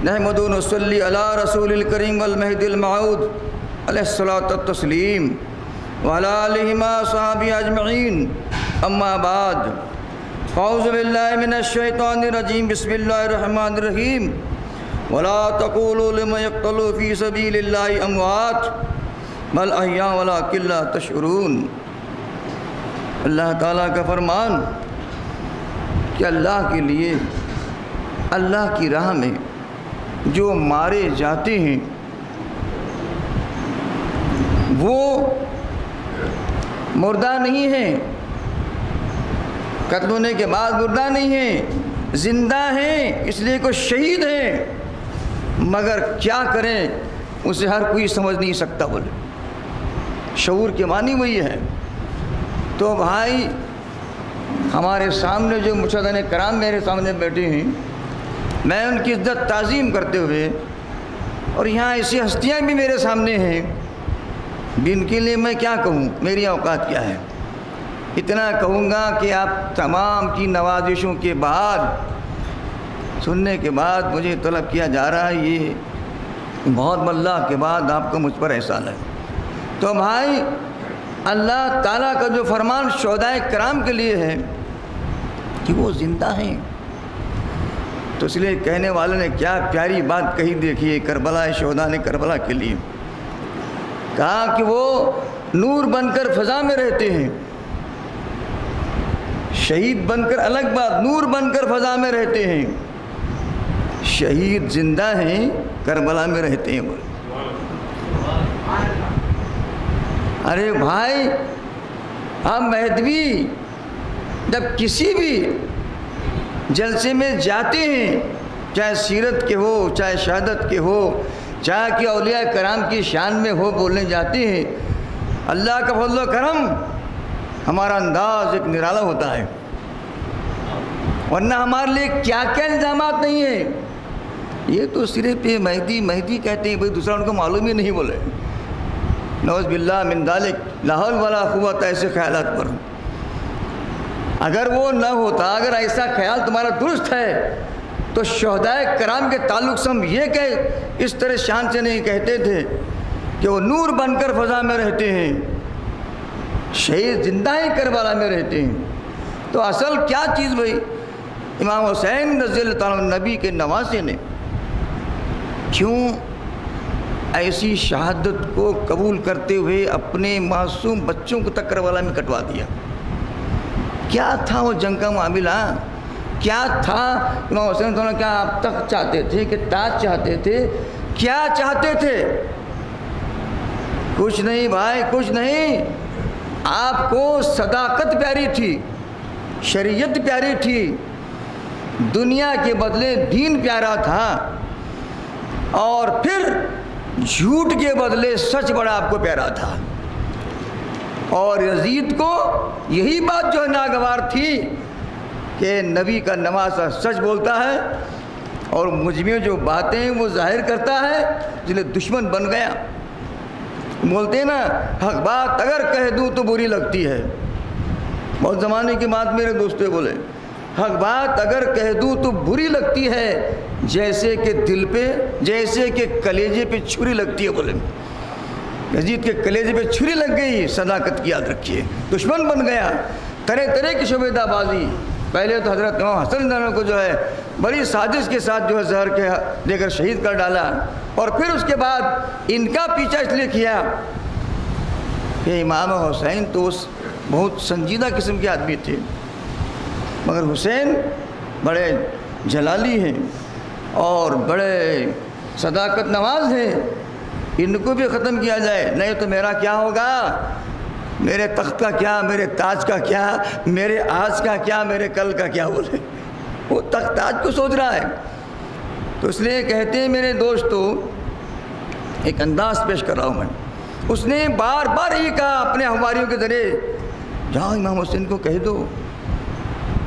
نحمد و نصلی علی رسول الکریم والمہدی الموعود علیہ الصلاۃ والتسلیم وعلی آلہ وصحبہ اجمعین. اما بعد، اعوذ باللہ من الشیطان الرجیم، بسم اللہ الرحمن الرحیم. ولا تقولوا لمن يقتل في سبيل الله اموات بل احیاء ولکن لا تشعرون. اللہ تعالیٰ کا فرمان کہ اللہ کے لیے، اللہ کی راہ میں جو مارے جاتے ہیں وہ مردہ نہیں ہیں، قتل ہونے کے بعد مردہ نہیں ہیں، زندہ ہیں، اس لیے کوئی شہید ہیں، مگر کیا کریں اسے ہر کوئی سمجھ نہیں سکتا. بولے شعور کے معنی وہی ہے. تو بھائی، ہمارے سامنے جو مشاہدین کرام میرے سامنے بیٹھے ہیں، میں ان کی عزت تعظیم کرتے ہوئے، اور یہاں ایسی ہستیاں بھی میرے سامنے ہیں جن کے لیے میں کیا کہوں، میری اوقات کیا ہے. اتنا کہوں گا کہ آپ تمام کی نوازشوں کے بعد، سننے کے بعد مجھے طلب کیا جا رہا ہے، یہ بہت اللہ کے بعد آپ کو مجھ پر احسان ہے. تو بھائی، اللہ تعالیٰ کا جو فرمان شہدائے کرام کے لیے ہے کہ وہ زندہ ہیں، تو اس لیے کہنے والے نے کیا پیاری بات کہی. دیکھیے، کربلا شہداء نے کربلا کے لیے کہا کہ وہ نور بن کر فضا میں رہتے ہیں. شہید بن کر الگ بات، نور بن کر فضا میں رہتے ہیں. شہید زندہ ہیں، کربلا میں رہتے ہیں. ارے بھائی، ہم مہدوی جب کسی بھی جلسے میں جاتے ہیں، چاہے سیرت کے ہو، چاہے شہادت کے ہو، چاہے کہ اولیاء کرام کی شان میں ہو، بولنے جاتے ہیں، اللہ کا فضل و کرم، ہمارا انداز ایک نرالا ہوتا ہے. ورنہ ہمارے لیے کیا کیا الزامات نہیں ہیں. یہ تو صرف یہ مہدی مہدی کہتے ہیں، بھائی دوسرا ان کو معلوم ہی نہیں. بولے نعوذ باللہ من ذالک، لا حول ولا قوت ایسے خیالات پر. اگر وہ نہ ہوتا، اگر ایسا خیال تمہارا درست ہے، تو شہدائے کرام کے تعلق سے ہم یہ کہ اس طرح شان سے نہیں کہتے تھے کہ وہ نور بن کر فضا میں رہتے ہیں، شہید زندہ ہی کربلا میں رہتے ہیں. تو اصل کیا چیز بھائی، امام حسین رضی اللہ تعالیٰ نبی کے نواسے نے کیوں ایسی شہادت کو قبول کرتے ہوئے اپنے معصوم بچوں کو تک کربلا میں کٹوا دیا؟ کیا تھا وہ جنگ کا معاملہ؟ کیا تھا؟ امام حسین صلی اللہ کیا آپ تخت چاہتے تھے کہ تاج چاہتے تھے؟ کیا چاہتے تھے؟ کچھ نہیں بھائی، کچھ نہیں. آپ کو صداقت پیاری تھی، شریعت پیاری تھی، دنیا کے بدلے دین پیارا تھا، اور پھر جھوٹ کے بدلے سچ بڑا آپ کو پیارا تھا. اور یزید کو یہی بات جو ہے ناگوار تھی کہ نبی کا نواسہ سچ بولتا ہے اور مجھ میں جو باتیں وہ ظاہر کرتا ہے، جنہیں دشمن بن گیا. بولتے ہیں نا، حق بات اگر کہہ دوں تو بری لگتی ہے. بہت زمانے کی بات میرے دوستوں بولے، حق بات اگر کہہ دوں تو بری لگتی ہے، جیسے کہ دل پہ، جیسے کہ کلیجے پہ چھری لگتی ہے. بولے یزید کے کلیجے پہ چھری لگ گئی، صداقت کی یاد رکھیے. دشمن بن گیا، طرح طرح کی شبیدہ بازی. پہلے تو حضرت امام حسن کو جو ہے بڑی سازش کے ساتھ جو ہے زہر کے دے کر شہید کر ڈالا، اور پھر اس کے بعد ان کا پیچھا اس لیے کیا کہ امام حسین تو بہت سنجیدہ قسم کے آدمی تھے، مگر حسین بڑے جلالی ہیں اور بڑے صداقت نواز ہیں، ان کو بھی ختم کیا جائے نہیں تو میرا کیا ہوگا، میرے تخت کا کیا، میرے تاج کا کیا، میرے آج کا کیا، میرے کل کا کیا. بولے وہ تخت تاج کو سوچ رہا ہے. تو اس لیے کہتے ہیں میرے دوستو، ایک انداز پیش کر رہا ہوں میں. اس نے بار بار یہ کہا اپنے ہمواریوں کے ذریعے، جاؤ امام حسین کو کہہ دو،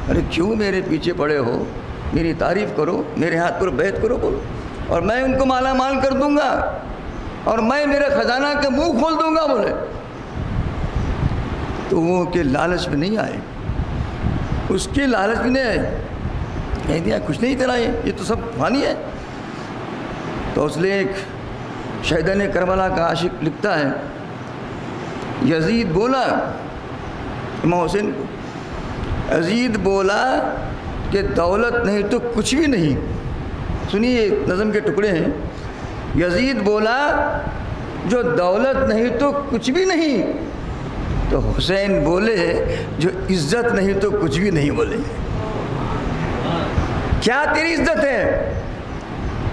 ارے کیوں میرے پیچھے پڑے ہو، میری تعریف کرو، میرے ہاتھ پر بیعت کرو، بولو، اور میں ان کو مالا مال کر دوں گا اور میں میرے خزانہ کے منہ کھول دوں گا. بولے تو وہ کہ لالچ میں نہیں آئے، اس کے لالچ میں نہیں آئے، کہہ دیا کچھ نہیں تیرا، یہ تو سب فانی ہے. تو اس لیے ایک شہیدان کربلا کا عاشق لکھتا ہے، یزید بولا امام حسین کو، یزید بولا کہ دولت نہیں تو کچھ بھی نہیں. سنیے نظم کے ٹکڑے ہیں. یزید بولا جو دولت نہیں تو کچھ بھی نہیں، تو حسین بولے جو عزت نہیں تو کچھ بھی نہیں. بولے کیا تیری عزت ہے،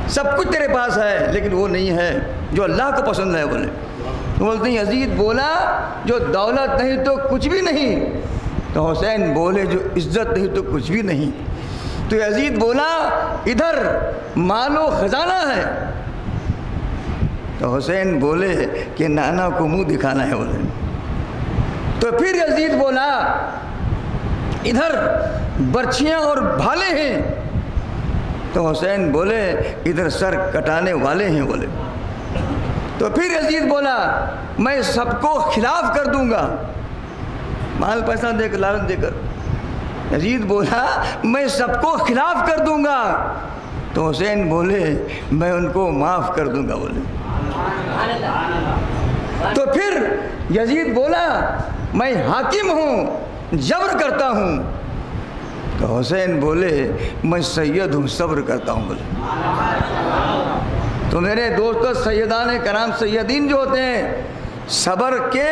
سب کچھ تیرے پاس ہے لیکن وہ نہیں ہے جو اللہ کو پسند ہے. بولتے ہیں یزید بولا جو دولت نہیں تو کچھ بھی نہیں، تو حسین بولے جو عزت نہیں تو کچھ بھی نہیں. تو یزید بولا ادھر مال و خزانہ ہے، تو حسین بولے کہ نانا کو منہ دکھانا ہے. بولے تو پھر یزید بولا ادھر برچھیاں اور بھالے ہیں، تو حسین بولے ادھر سر کٹانے والے ہیں. بولے تو پھر یزید بولا میں سب کو خلاف کر دوں گا، مال پیسہ دے کر، لالچ دے کر. یزید بولا میں سب کو خلاف کر دوں گا، تو حسین بولے میں ان کو معاف کر دوں گا. بولے تو پھر یزید بولا میں حاکم ہوں، جبر کرتا ہوں، تو حسین بولے میں سید ہوں، صبر کرتا ہوں. بولے تو میرے دوستو سیدان کرام، سیدین جو ہوتے ہیں صبر کے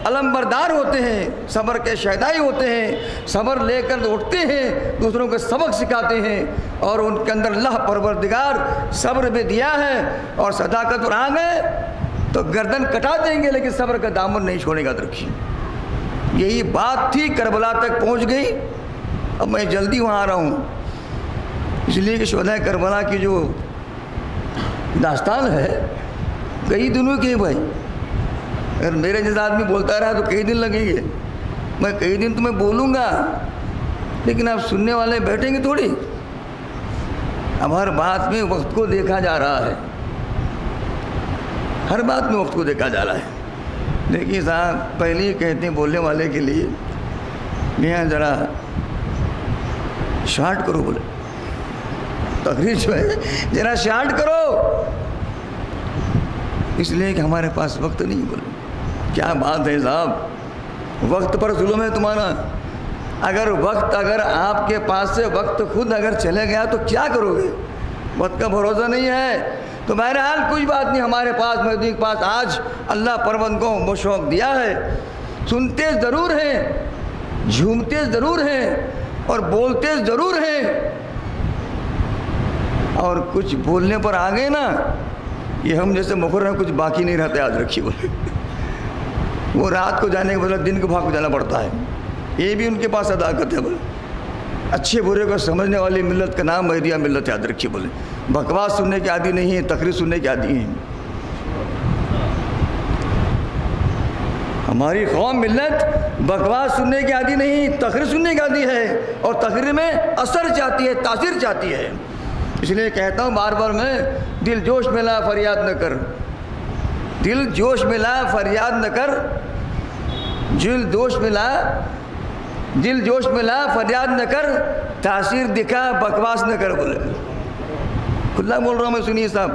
علم بردار ہوتے ہیں، صبر کے شہدائی ہوتے ہیں، صبر لے کر اٹھتے ہیں، دوسروں کو سبق سکھاتے ہیں، اور ان کے اندر اللہ پروردگار صبر بھی دیا ہے. اور صداقت پر آ گئے تو گردن کٹا دیں گے لیکن صبر کا دامن نہیں چھوڑے گا. رکھیے یہی بات تھی، کربلا تک پہنچ گئی. اب میں جلدی وہاں آ رہا ہوں اس لیے کہ شہدائے کربلا کی جو داستان ہے کئی دنوں کی ہے بھائی. اگر میرے جیسا آدمی بولتا رہا تو کئی دن لگیں گے. میں کئی دن تمہیں بولوں گا لیکن آپ سننے والے بیٹھیں گے تھوڑی. اب ہر بات میں وقت کو دیکھا جا رہا ہے، ہر بات میں وقت کو دیکھا جا رہا ہے. دیکھیے صاحب پہلے ہی کہتے ہیں بولنے والے کے لیے میاں ذرا شارٹ کرو. بولے تقریر جو ہے ذرا شارٹ کرو، اس لیے کہ ہمارے پاس وقت نہیں. بولے کیا بات ہے صاحب، وقت پر ظلم ہے تمہارا. اگر آپ کے پاس سے وقت خود اگر چلے گیا تو کیا کرو گے، وقت کا بھروسہ نہیں ہے. تو بہرحال کوئی بات نہیں، ہمارے پاس مہدی کے پاس آج اللہ پروند کو وہ شوق دیا ہے. سنتے ضرور ہیں، جھومتے ضرور ہیں اور بولتے ضرور ہیں، اور کچھ بولنے پر آ گئے نا، یہ ہم جیسے مقرر ہیں کچھ باقی نہیں رہتا. یاد رکھیے بولے وہ رات کو جانے کے بدلے دن کو بھاگ کو جانا پڑتا ہے. یہ بھی ان کے پاس صداقت ہے. بولے اچھے برے کو سمجھنے والی ملت کا نام مہدیہ ملت. یاد رکھیے بولے بکواس سننے کے عادی نہیں ہیں، تقریر سننے کے عادی ہیں. ہماری قوم ملت بکواس سننے کی عادی نہیں، تقریر سننے کی عادی ہے، اور تقریر میں اثر چاہتی ہے، تاثیر چاہتی ہے. اس لیے کہتا ہوں بار بار میں، دل جوش میں لا فریاد نہ کر، دل جوش میں لا فریاد نہ کر، دل جوش میں لا، دل جوش میں لا فریاد نہ کر، تاثیر دکھا بکواس نہ کر. بولے کھلا بول رہا ہوں میں، سنیے صاحب.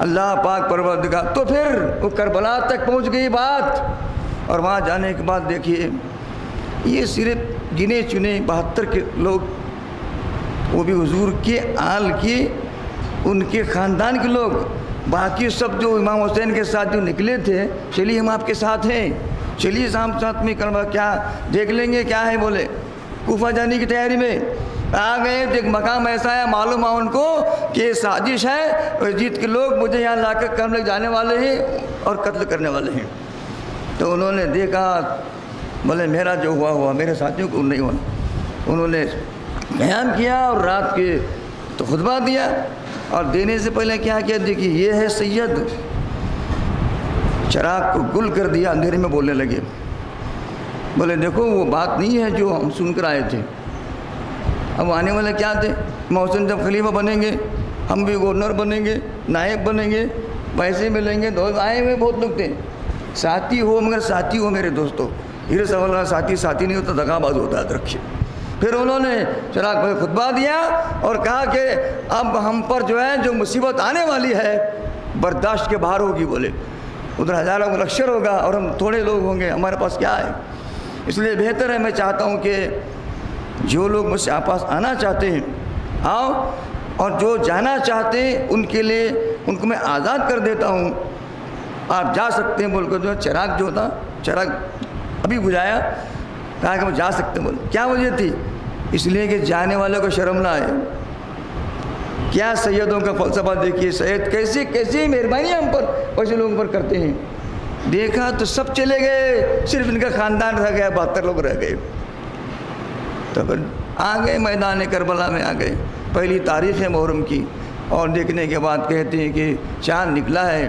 اللہ پاک پروردگار. تو پھر وہ کربلا تک پہنچ گئی بات، اور وہاں جانے کے بعد دیکھیے یہ صرف گنے چنے 72 کے لوگ، وہ بھی حضور کے آل کے، ان کے خاندان کے لوگ، باقی سب جو امام حسین کے ساتھ جو نکلے تھے، چلیے ہم آپ کے ساتھ ہیں، چلیے ہم ساتھ میں کلمہ کیا دیکھ لیں گے کیا ہے، بولے کوفہ جانے کی تیاری میں آ گئے تو ایک مقام ایسا ہے معلوم ہے ان کو کہ یہ سازش ہے، یزید کے لوگ مجھے یہاں لا کر کرنے جانے والے ہیں اور قتل کرنے والے ہیں۔ تو انہوں نے دیکھا، بولے میرا جو ہوا میرے ساتھیوں کو نہیں ہونا۔ انہوں نے قیام کیا اور رات کے تو خطبہ دیا، اور دینے سے پہلے کیا کیا، دیکھیے یہ ہے سید، چراغ کو گل کر دیا، اندھیرے میں بولنے لگے، بولے دیکھو وہ بات نہیں ہے جو ہم سن کر آئے تھے، اب آنے والے کیا تھے، محسن جب خلیفہ بنیں گے ہم بھی گورنر بنیں گے، نائب بنیں گے، پیسے ملیں گے، دوست آئے ہوئے بہت لوگ تھے، ساتھی ہو مگر ساتھی ہو میرے دوستو، ہیر سوال ساتھی ساتھی نہیں ہوتا، دغا باز ہوتا ہے، رکھیے۔ پھر انہوں نے چراغ پہ خطبہ دیا اور کہا کہ اب ہم پر جو ہے جو مصیبت آنے والی ہے برداشت کے باہر ہوگی، بولے ادھر ہزاروں کا لشکر ہوگا اور ہم تھوڑے لوگ ہوں گے، ہمارے پاس کیا ہے، اس لیے بہتر ہے میں چاہتا ہوں کہ جو لوگ مجھ سے آپ پاس آنا چاہتے ہیں آؤ، اور جو جانا چاہتے ہیں ان کے لیے ان کو میں آزاد کر دیتا ہوں، آپ جا سکتے ہیں۔ بول کر جو چراغ جو تھا چراغ ابھی بجھایا، کہا کہ ہم جا سکتے ہیں۔ بول کیا وجہ تھی، اس لیے کہ جانے والوں کو شرم نہ آئے۔ کیا سیدوں کا فلسفہ دیکھیے، سید کیسی کیسی مہربانی ہم پر ویسے لوگوں پر کرتے ہیں۔ دیکھا تو سب چلے گئے، صرف ان کا خاندان رہ گیا، 72 لوگ رہ گئے۔ تو پھر آ گئے میدان کربلا میں، آ گئے، پہلی تاریخ ہے محرم کی، اور دیکھنے کے بعد کہتے ہیں کہ چاند نکلا ہے۔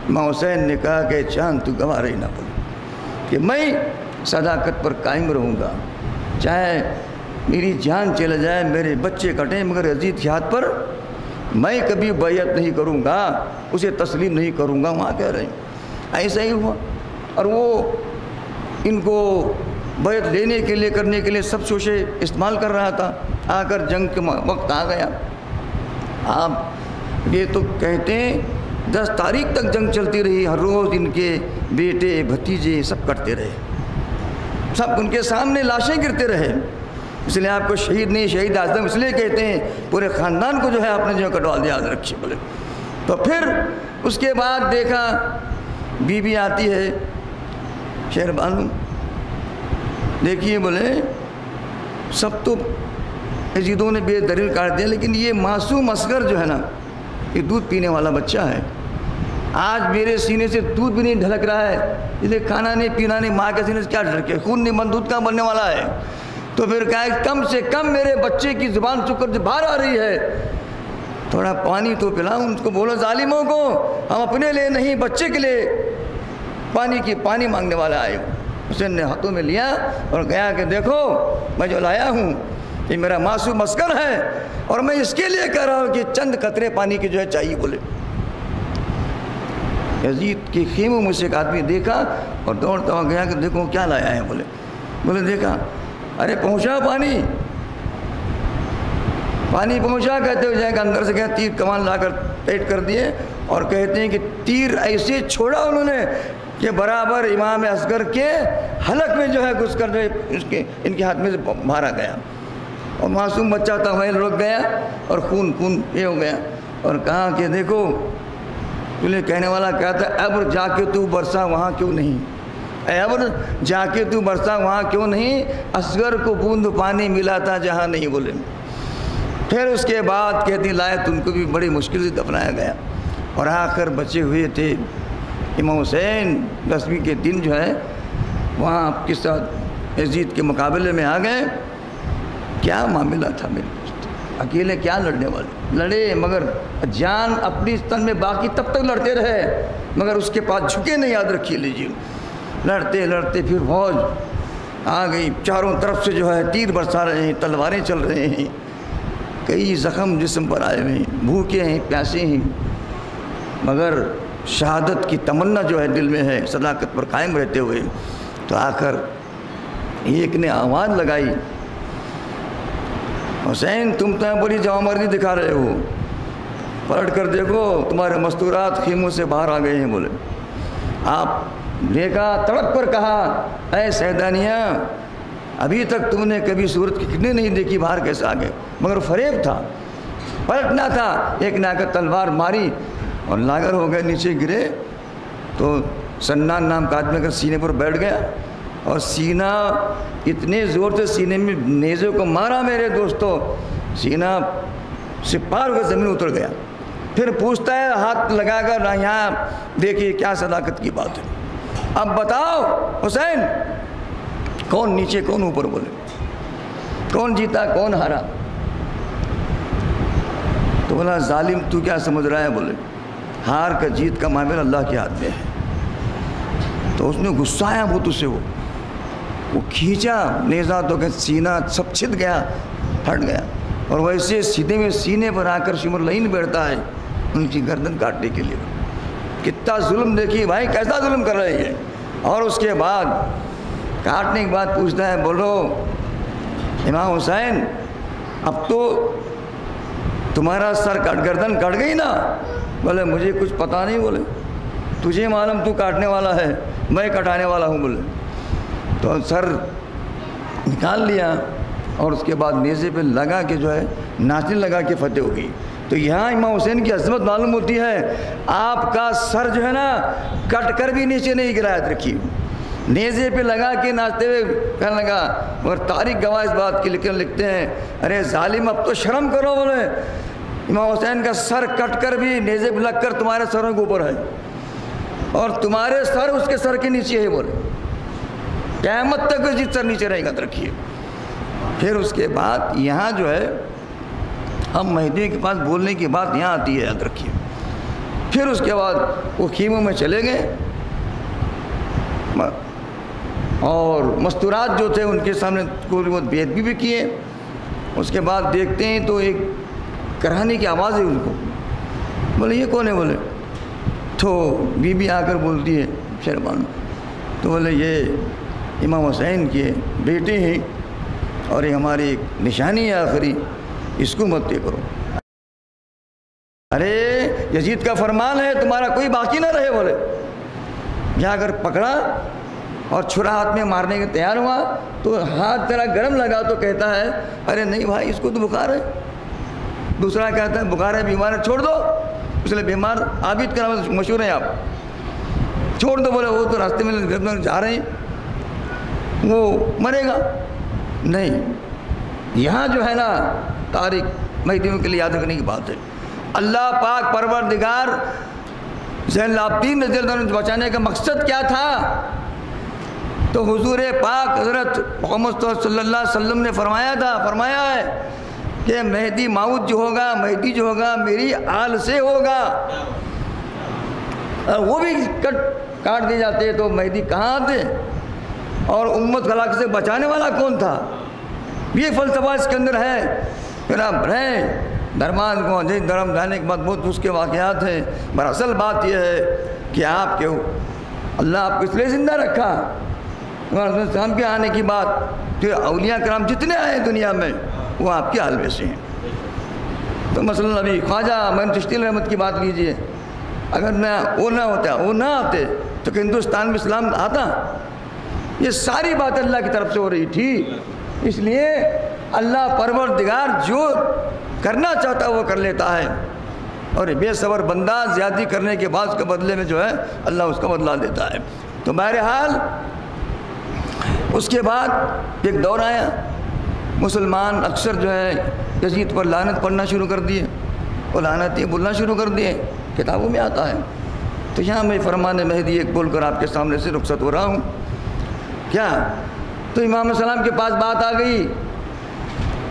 امام حسین نے کہا کہ چاند تو گوارا ہی نہ پڑے، کہ میں صداقت پر قائم رہوں گا، چاہے میری جان چلے جائے، میرے بچے کٹیں، مگر یزید کے ہاتھ پر میں کبھی بیعت نہیں کروں گا، اسے تسلیم نہیں کروں گا۔ وہاں کہہ رہے ہیں ایسا ہی ہوا، اور وہ ان کو بیعت لینے کے لیے کرنے کے لیے سب شوشے استعمال کر رہا تھا۔ آ کر جنگ کے وقت آ گیا، آپ یہ تو کہتے ہیں 10 تاریخ تک جنگ چلتی رہی، ہر روز ان کے بیٹے بھتیجے سب کٹتے رہے، سب ان کے سامنے لاشیں گرتے رہے۔ اس لیے آپ کو شہید نہیں شہید اعظم اس لیے کہتے ہیں، پورے خاندان کو جو ہے آپ نے جو کٹوا دیا، یاد رکھیے۔ بولے تو پھر اس کے بعد دیکھا بی بی آتی ہے شہر بانو، دیکھیے بولے سب تو یزیدوں نے بے دلیل کاٹ دیا، لیکن یہ معصوم اصغر جو ہے نا، یہ دودھ پینے والا بچہ ہے، آج میرے سینے سے دودھ بھی نہیں ڈھلک رہا ہے، اس لیے کھانا نہیں پینا نہیں، ماں کے سینے سے کیا ڈھلکے، خون نہیں بن، دودھ کہاں بننے والا ہے۔ تو پھر کہا کم سے کم میرے بچے کی زبان چکر جو باہر آ رہی ہے، تھوڑا پانی تو پلاؤں، ان کو بولو ظالموں کو ہم اپنے لیے نہیں بچے کے لیے پانی مانگنے والا آئے۔ حسین نے ہاتھوں میں لیا اور کہا کہ دیکھو میں جو لایا ہوں یہ میرا معصوم اصغر ہے، اور میں اس کے لیے کہہ رہا ہوں کہ چند قطرے پانی کی جو ہے چاہیے۔ بولے یزید کے خیموں میں سے ایک آدمی دیکھا اور دوڑتا ہوا گیا کہ دیکھو کیا لایا ہے۔ بولے دیکھا، ارے پہنچا پانی پہنچا، کہتے ہو جائے گا اندر سے، کہتے تیر کمان لا کر پیٹ کر دیے، اور کہتے ہیں کہ تیر ایسے چھوڑا انہوں نے کہ برابر امام اصغر کے حلق میں جو ہے گھس کر جو ہے ان کے ہاتھ میں سے باہر آ گیا، اور معصوم بچہ تھا وہیں رک گیا، اور خون یہ ہو گیا، اور کہا کہ دیکھو تجھے کہنے والا کہتا ہے ابر جا کے تو برسا وہاں کیوں نہیں، اے ابر جا کے تو برسا وہاں کیوں نہیں، اصغر کو بوند پانی ملا تھا جہاں نہیں۔ بولے پھر اس کے بعد کہتی لائت ان کو بھی بڑی مشکل سے دفنایا گیا، اور آخر بچے ہوئے تھے امام حسین 10ویں کے دن جو ہے وہاں آپ کے ساتھ یزید کے مقابلے میں آ گئے۔ کیا معاملہ تھا میرے دوست، اکیلے کیا لڑنے والے، لڑے مگر جان اپنی تن میں باقی تب تک لڑتے رہے، مگر اس کے پاس جھکے نہیں، یاد رکھیے لیجیے۔ لڑتے لڑتے پھر فوج آ گئی، چاروں طرف سے جو ہے تیر برسا رہے ہیں، تلواریں چل رہے ہیں، کئی زخم جسم پر آئے ہوئے ہیں، بھوکے ہیں پیاسے ہیں، مگر شہادت کی تمنا جو ہے دل میں ہے، صداقت پر قائم رہتے ہوئے۔ تو آخر ایک نے آواز لگائی، حسین تم تو بڑی جوامردی دکھا رہے ہو، پلٹ کر دیکھو تمہارے مستورات خیموں سے باہر آ گئے ہیں۔ بولے آپ دیکھا، تڑپ پر کہا اے سیدانیہ ابھی تک تم نے کبھی صورت کی کرنی نہیں دیکھی، باہر کیسے آ گئے، مگر فریب تھا، پلٹنا تھا۔ ایک نے آ کر تلوار ماری اور لاغر ہو گئے، نیچے گرے تو سنان نام کا آدمی اگر سینے پر بیٹھ گیا اور سینہ اتنے زور سے سینے میں نیزے کو مارا میرے دوستو، سینہ سے پار ہو کر زمین اتر گیا۔ پھر پوچھتا ہے ہاتھ لگا کر، یہاں دیکھیے کیا صداقت کی بات ہے، اب بتاؤ حسین کون نیچے کون اوپر، بولے کون جیتا کون ہارا؟ تو بولا ظالم تو کیا سمجھ رہا ہے؟ بولے ہار کا جیت کا معاملہ اللہ کے ہاتھ میں ہے۔ تو اس نے غصہ آیا بہت اسے، وہ کھینچا نیزہ تو کہ سینہ سب چھت گیا، پھٹ گیا، اور ویسے سیدھے میں سینے پر آ کر شمر لعین بیٹھتا ہے ان کی گردن کاٹنے کے لیے۔ کتنا ظلم دیکھیے بھائی، کیسا ظلم کر رہے ہیں۔ اور اس کے بعد کاٹنے کے بعد پوچھتا ہے بولو امام حسین اب تو تمہارا سر گردن کٹ گئی نا؟ بولے مجھے کچھ پتہ نہیں، بولے تجھے معلوم تو کاٹنے والا ہے، میں کٹانے والا ہوں، بولے۔ تو سر نکال لیا اور اس کے بعد نیزے پہ لگا کے جو ہے ناچنے لگا کے فتح ہو گئی۔ تو یہاں امام حسین کی عظمت معلوم ہوتی ہے، آپ کا سر جو ہے نا کٹ کر بھی نیچے نہیں گرا، یاد رکھیے، نیزے پہ لگا کے ناچتے ہوئے کہنے لگا۔ مگر تاریخ گواہ اس بات کی لکھتے ہیں ارے ظالم اب تو شرم کرو، بولے امام حسین کا سر کٹ کر بھی نیزے پہ لگ کر تمہارے سروں کے اوپر ہے اور تمہارے سر اس کے سر کے نیچے ہے، بولے قیامت تک جس سر نیچے رہے گا، رکھیے۔ پھر اس کے بعد یہاں جو ہے ہم مہدی کے پاس بولنے کی بات یہاں آتی ہے، یاد رکھیے۔ پھر اس کے بعد وہ خیموں میں چلے گئے اور مستورات جو تھے ان کے سامنے تھوڑی بہت بے ادبی بھی کیے۔ اس کے بعد دیکھتے ہیں تو ایک کراہنے کی آواز ہے ان کو، بولے یہ کون ہے؟ بولے تو بی بی آ کر بولتی ہے شہربانو، تو بولے یہ امام حسین کے بیٹے ہیں اور یہ ہماری ایک نشانی ہے آخری، اس کو مت کرو۔ ارے یزید کا فرمان ہے تمہارا کوئی باقی نہ رہے، بولے جا کر پکڑا اور چھرا ہاتھ میں مارنے کے تیار ہوا تو ہاتھ ذرا گرم لگا تو کہتا ہے ارے نہیں بھائی اس کو تو بخار ہے۔ دوسرا کہتا ہے بخار ہے، بیمار ہے، چھوڑ دو، اس لیے بیمار عابد کا نام مشہور ہے آپ، چھوڑ دو۔ بولے وہ تو راستے میں جا رہے ہیں، وہ مرے گا نہیں۔ یہاں جو ہے نا تاریخ مہدیوں کے لیے یاد رکھنے کی بات ہے، اللہ پاک پروردگار زین العابدین رضی اللہ عنہ بچانے کا مقصد کیا تھا؟ تو حضور پاک حضرت محمد صلی اللہ علیہ وسلم نے فرمایا ہے کہ مہدی موعود جو ہوگا، مہدی جو ہوگا میری آل سے ہوگا، اور وہ بھی کاٹ دیے جاتے تو مہدی کہاں آتے؟ اور امت کو ہلاکت سے بچانے والا کون تھا؟ یہ فلسفہ اس کے اندر ہے۔ پھر آپ رہیں درمان کو درم جانے کے بعد بہت اس کے واقعات ہیں، پر اصل بات یہ ہے کہ آپ کے اللہ آپ کو اس لیے زندہ رکھا، اسلام کے آنے کی بات، پھر اولیاء کرام جتنے آئے دنیا میں وہ آپ کے حال میں سے ہیں۔ تو مثلا ابھی خواجہ معین چشتی رحمت کی بات لیجئے، اگر وہ نہ آتے تو کہ ہندوستان میں اسلام آتا؟ یہ ساری بات اللہ کی طرف سے ہو رہی تھی، اس لیے اللہ پروردگار جو کرنا چاہتا ہے وہ کر لیتا ہے، اور بے صبر بندہ زیادتی کرنے کے بعد اس کے بدلے میں جو ہے اللہ اس کا بدلہ دیتا ہے۔ تو بہرحال اس کے بعد ایک دور آیا، مسلمان اکثر جو ہے یزید پر لعنت پڑھنا شروع کر دیے، اور لعنتیں بولنا شروع کر دیے، کتابوں میں آتا ہے۔ تو یہاں میں فرمان مہدی ایک بول کر آپ کے سامنے سے رخصت ہو رہا ہوں۔ کیا تو امام علیہ السلام کے پاس بات آ گئی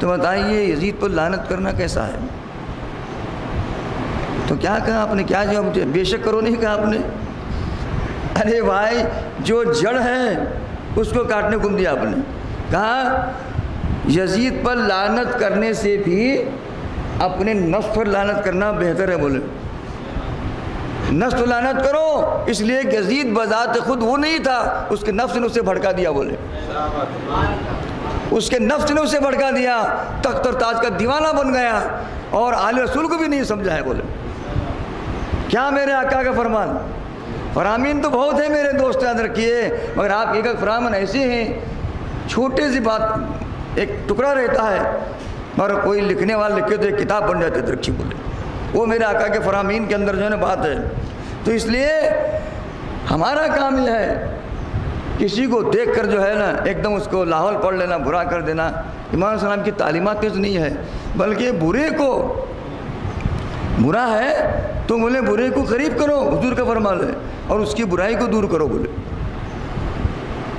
تو بتائیے یزید پر لعنت کرنا کیسا ہے؟ تو کیا کہا آپ نے؟ کیا جواب دیا؟ بے شک کرو نہیں کہا آپ نے؟ ارے بھائی جو جڑ ہے اس کو کاٹنے کو دیا آپ نے، کہا یزید پر لعنت کرنے سے بھی اپنے نفس پر لعنت کرنا بہتر ہے۔ بولے نفس پر لعنت کرو، اس لیے کہ یزید بذات خود وہ نہیں تھا، اس کے نفس نے اسے بھڑکا دیا۔ بولے اس کے نفس نے اسے بھڑکا دیا، تخت اور تاج کا دیوانہ بن گیا اور آل رسول کو بھی نہیں سمجھا ہے۔ بولے کیا میرے آقا کا فرمان؟ فرامین تو بہت ہیں میرے دوست، یاد رکھیے، مگر آپ ایک فرمان ایسے ہیں، چھوٹی سی بات ایک ٹکڑا رہتا ہے، اور کوئی لکھنے والا لکھے تو ایک کتاب بن جاتے تھے۔ رکھی بولے وہ میرے آقا کے فرامین کے اندر جو ہے نا بات ہے۔ تو اس لیے ہمارا کام یہ ہے کسی کو دیکھ کر جو ہے نا ایک دم اس کو لاحول پڑھ لینا، برا کر دینا۔ امام علیہ السلام کی تعلیمات تو نہیں ہے، بلکہ برے کو برا ہے تو بولے برے کو قریب کرو، حضور کا فرمان ہے، اور اس کی برائی کو دور کرو بولے۔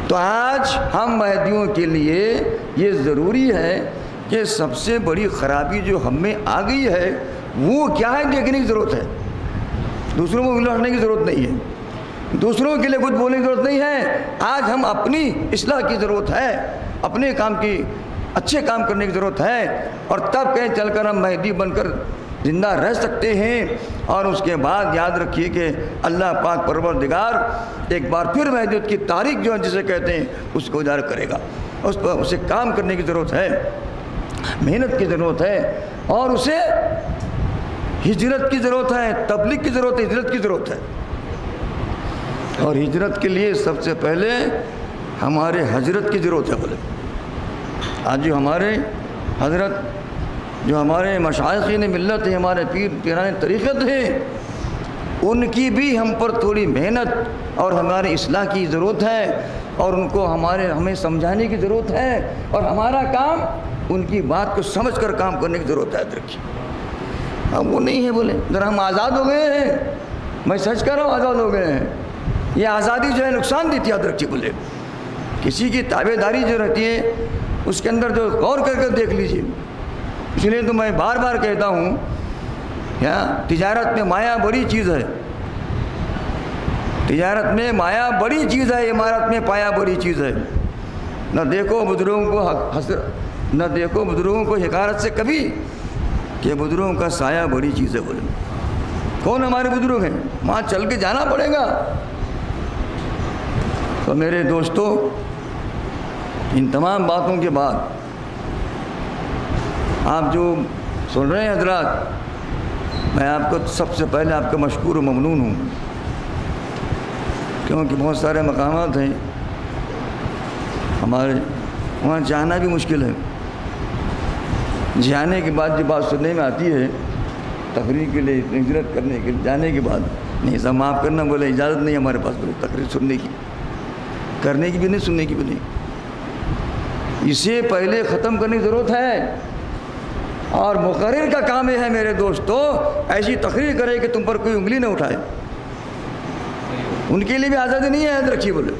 تو آج ہم مہدیوں کے لیے یہ ضروری ہے کہ سب سے بڑی خرابی جو ہم میں آ گئی ہے وہ کیا ہے دیکھنے کی ضرورت ہے۔ دوسروں کو لڑنے کی ضرورت نہیں ہے، دوسروں کے لیے کچھ بولنے کی ضرورت نہیں ہے۔ آج ہم اپنی اصلاح کی ضرورت ہے، اپنے کام کی اچھے کام کرنے کی ضرورت ہے، اور تب کہیں چل کر ہم مہدی بن کر زندہ رہ سکتے ہیں۔ اور اس کے بعد یاد رکھیے کہ اللہ پاک پروردگار ایک بار پھر مہدیت کی تاریخ جو ہے جسے کہتے ہیں اس کو اجاگر کرے گا۔ اس پر اسے کام کرنے کی ضرورت ہے، محنت کی ضرورت ہے، اور اسے ہجرت کی ضرورت ہے، تبلیغ کی ضرورت ہے، ہجرت کی ضرورت ہے۔ اور ہجرت کے لیے سب سے پہلے ہمارے حضرت کی ضرورت ہے بولے۔ آج جو ہمارے حضرت، جو ہمارے مشائخین ملت ہیں، ہمارے پیر پیران طریقت ہیں، ان کی بھی ہم پر تھوڑی محنت اور ہماری اصلاح کی ضرورت ہے، اور ان کو ہمیں سمجھانے کی ضرورت ہے، اور ہمارا کام ان کی بات کو سمجھ کر کام کرنے کی ضرورت ہے۔ دیکھیے اب وہ نہیں ہے بولے، ذرا ہم آزاد ہو گئے ہیں، میں سچ کر رہا ہوں آزاد ہو گئے ہیں۔ یہ آزادی جو ہے نقصان دیتی ہے، یاد رکھیے بولے۔ کسی کی تابع داری جو رہتی ہے اس کے اندر جو غور کر کے دیکھ لیجیے۔ اس لیے تو میں بار بار کہتا ہوں، تجارت میں مایا بڑی چیز ہے، تجارت میں مایا بڑی چیز ہے، عمارت میں پایا بڑی چیز ہے۔ نہ دیکھو بزرگوں کو حقارت سے کبھی، کہ بزرگوں کا سایہ بڑی چیز ہے بولے۔ کون ہمارے بزرگ ہیں؟ وہاں چل کے جانا پڑے گا۔ تو میرے دوستو، ان تمام باتوں کے بعد آپ جو سن رہے ہیں حضرات، میں آپ کو سب سے پہلے آپ کا مشکور و ممنون ہوں، کیونکہ بہت سارے مقامات ہیں ہمارے، وہاں جانا بھی مشکل ہے۔ جانے کے بعد جو بات سننے میں آتی ہے تقریر کے لیے، ہجرت کرنے کے جانے کے بعد، نہیں صاحب معاف کرنا بولے، اجازت نہیں ہمارے پاس بولے تقریر سننے کی، کرنے کی بھی نہیں، سننے کی بھی نہیں۔ اسے پہلے ختم کرنے کی ضرورت ہے، اور مقرر کا کام یہ ہے میرے دوستو، ایسی تقریر کرے کہ تم پر کوئی انگلی نہ اٹھائے۔ ان کے لیے بھی آزادی نہیں ہے، یاد رکھیے بولے۔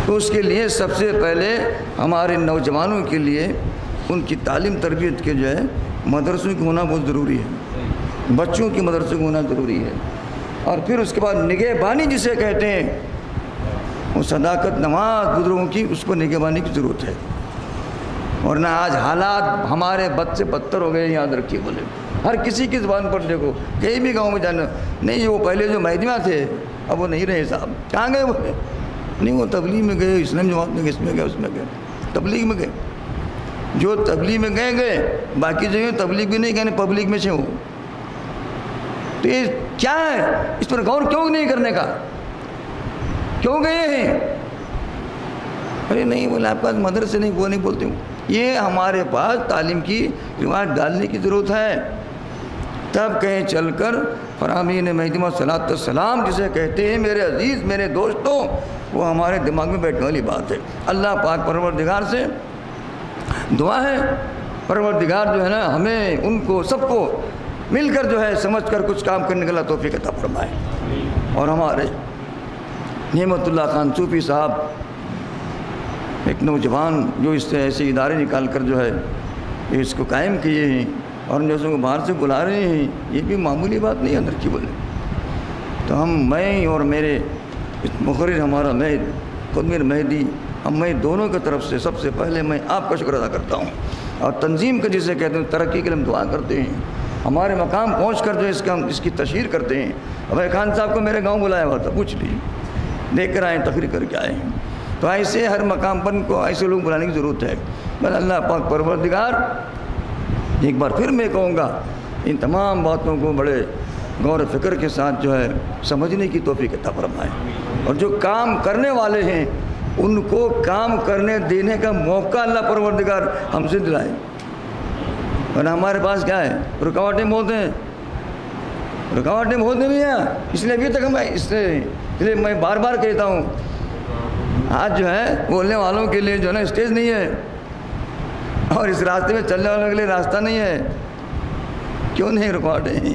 تو اس کے لیے سب سے پہلے ہمارے نوجوانوں کے لیے ان کی تعلیم تربیت کے جو ہے مدرسوں کی ہونا بہت ضروری ہے، بچوں کی مدرسوں کی ہونا ضروری ہے۔ اور پھر اس کے بعد نگہبانی جسے کہتے ہیں، وہ صداقت نماز بزرگوں کی، اس کو نگہبانی کی ضرورت ہے۔ ورنہ آج حالات ہمارے بد سے بدتر ہو گئے، یاد رکھیے بولے۔ ہر کسی کی زبان پر دیکھو، کہیں بھی گاؤں میں جانا نہیں، وہ پہلے جو مہدیاں تھے اب وہ نہیں رہے صاحب، کہاں گئے وہ؟ نہیں، وہ تبلیغ میں گئے، اسلام جماعت میں گئے، اس میں گئے، اس میں گئے، تبلیغ میں گئے۔ جو تبلیغ میں گئے، باقی جو تبلیغ بھی نہیں کہنے، پبلک میں سے ہو۔ تو یہ کیا ہے؟ اس پر غور کیوں نہیں کرنے کا؟ کیوں گئے ہیں؟ ارے نہیں بولا آپ کا مدرسے نہیں، وہ نہیں بولتے ہوں۔ یہ ہمارے پاس تعلیم کی رواج ڈالنے کی ضرورت ہے، تب کہیں چل کر فرامین مہدی صلاۃ السلام جسے کہتے ہیں میرے عزیز میرے دوستوں، وہ ہمارے دماغ میں بیٹھنے والی بات ہے۔ اللہ پاک پروردگار سے دعا ہے، پروردگار جو ہے نا ہمیں ان کو سب کو مل کر جو ہے سمجھ کر کچھ کام کرنے کا توفیق عطا فرمائے۔ اور ہمارے نعمت اللہ خان صوفی صاحب ایک نوجوان جو اس سے ایسے ادارے نکال کر جو ہے اس کو قائم کیے ہیں، اور ان جیسوں کو باہر سے بلا رہے ہیں، یہ بھی معمولی بات نہیں اندر کی بولے۔ تو میں اور میرے مقرر ہمارا میر مہدی، میں دونوں کی طرف سے سب سے پہلے میں آپ کا شکر ادا کرتا ہوں، اور تنظیم کا جسے کہتے ہیں ترقی کے لیے ہم دعا کرتے ہیں، ہمارے مقام پہنچ کر جو اس کی تشہیر کرتے ہیں۔ ابھی خان صاحب کو میرے گاؤں بلایا ہوا تھا، پوچھ لیجیے، دیکھ کر آئے، تقریر کر کے آئے ہیں۔ تو ایسے ہر مقام پر کو ایسے لوگ بلانے کی ضرورت ہے۔ بس اللہ پاک پروردگار، ایک بار پھر میں کہوں گا، ان تمام باتوں کو بڑے غور و فکر کے ساتھ جو ہے سمجھنے کی توفیق عطا فرمائے، اور جو کام کرنے والے ہیں ان کو کام کرنے دینے کا موقع اللہ پروردگار ہم سے دلائے۔ ورنہ ہمارے پاس کیا ہے، رکاوٹیں بہت ہیں، رکاوٹیں بہت بھی ہیں. اس لیے ابھی تک اس لیے میں بار بار کہتا ہوں، آج جو ہے بولنے والوں کے لیے جو ہے نا اسٹیج نہیں ہے، اور اس راستے میں چلنے والوں کے لیے راستہ نہیں ہے. کیوں نہیں رکاوٹیں ہیں؟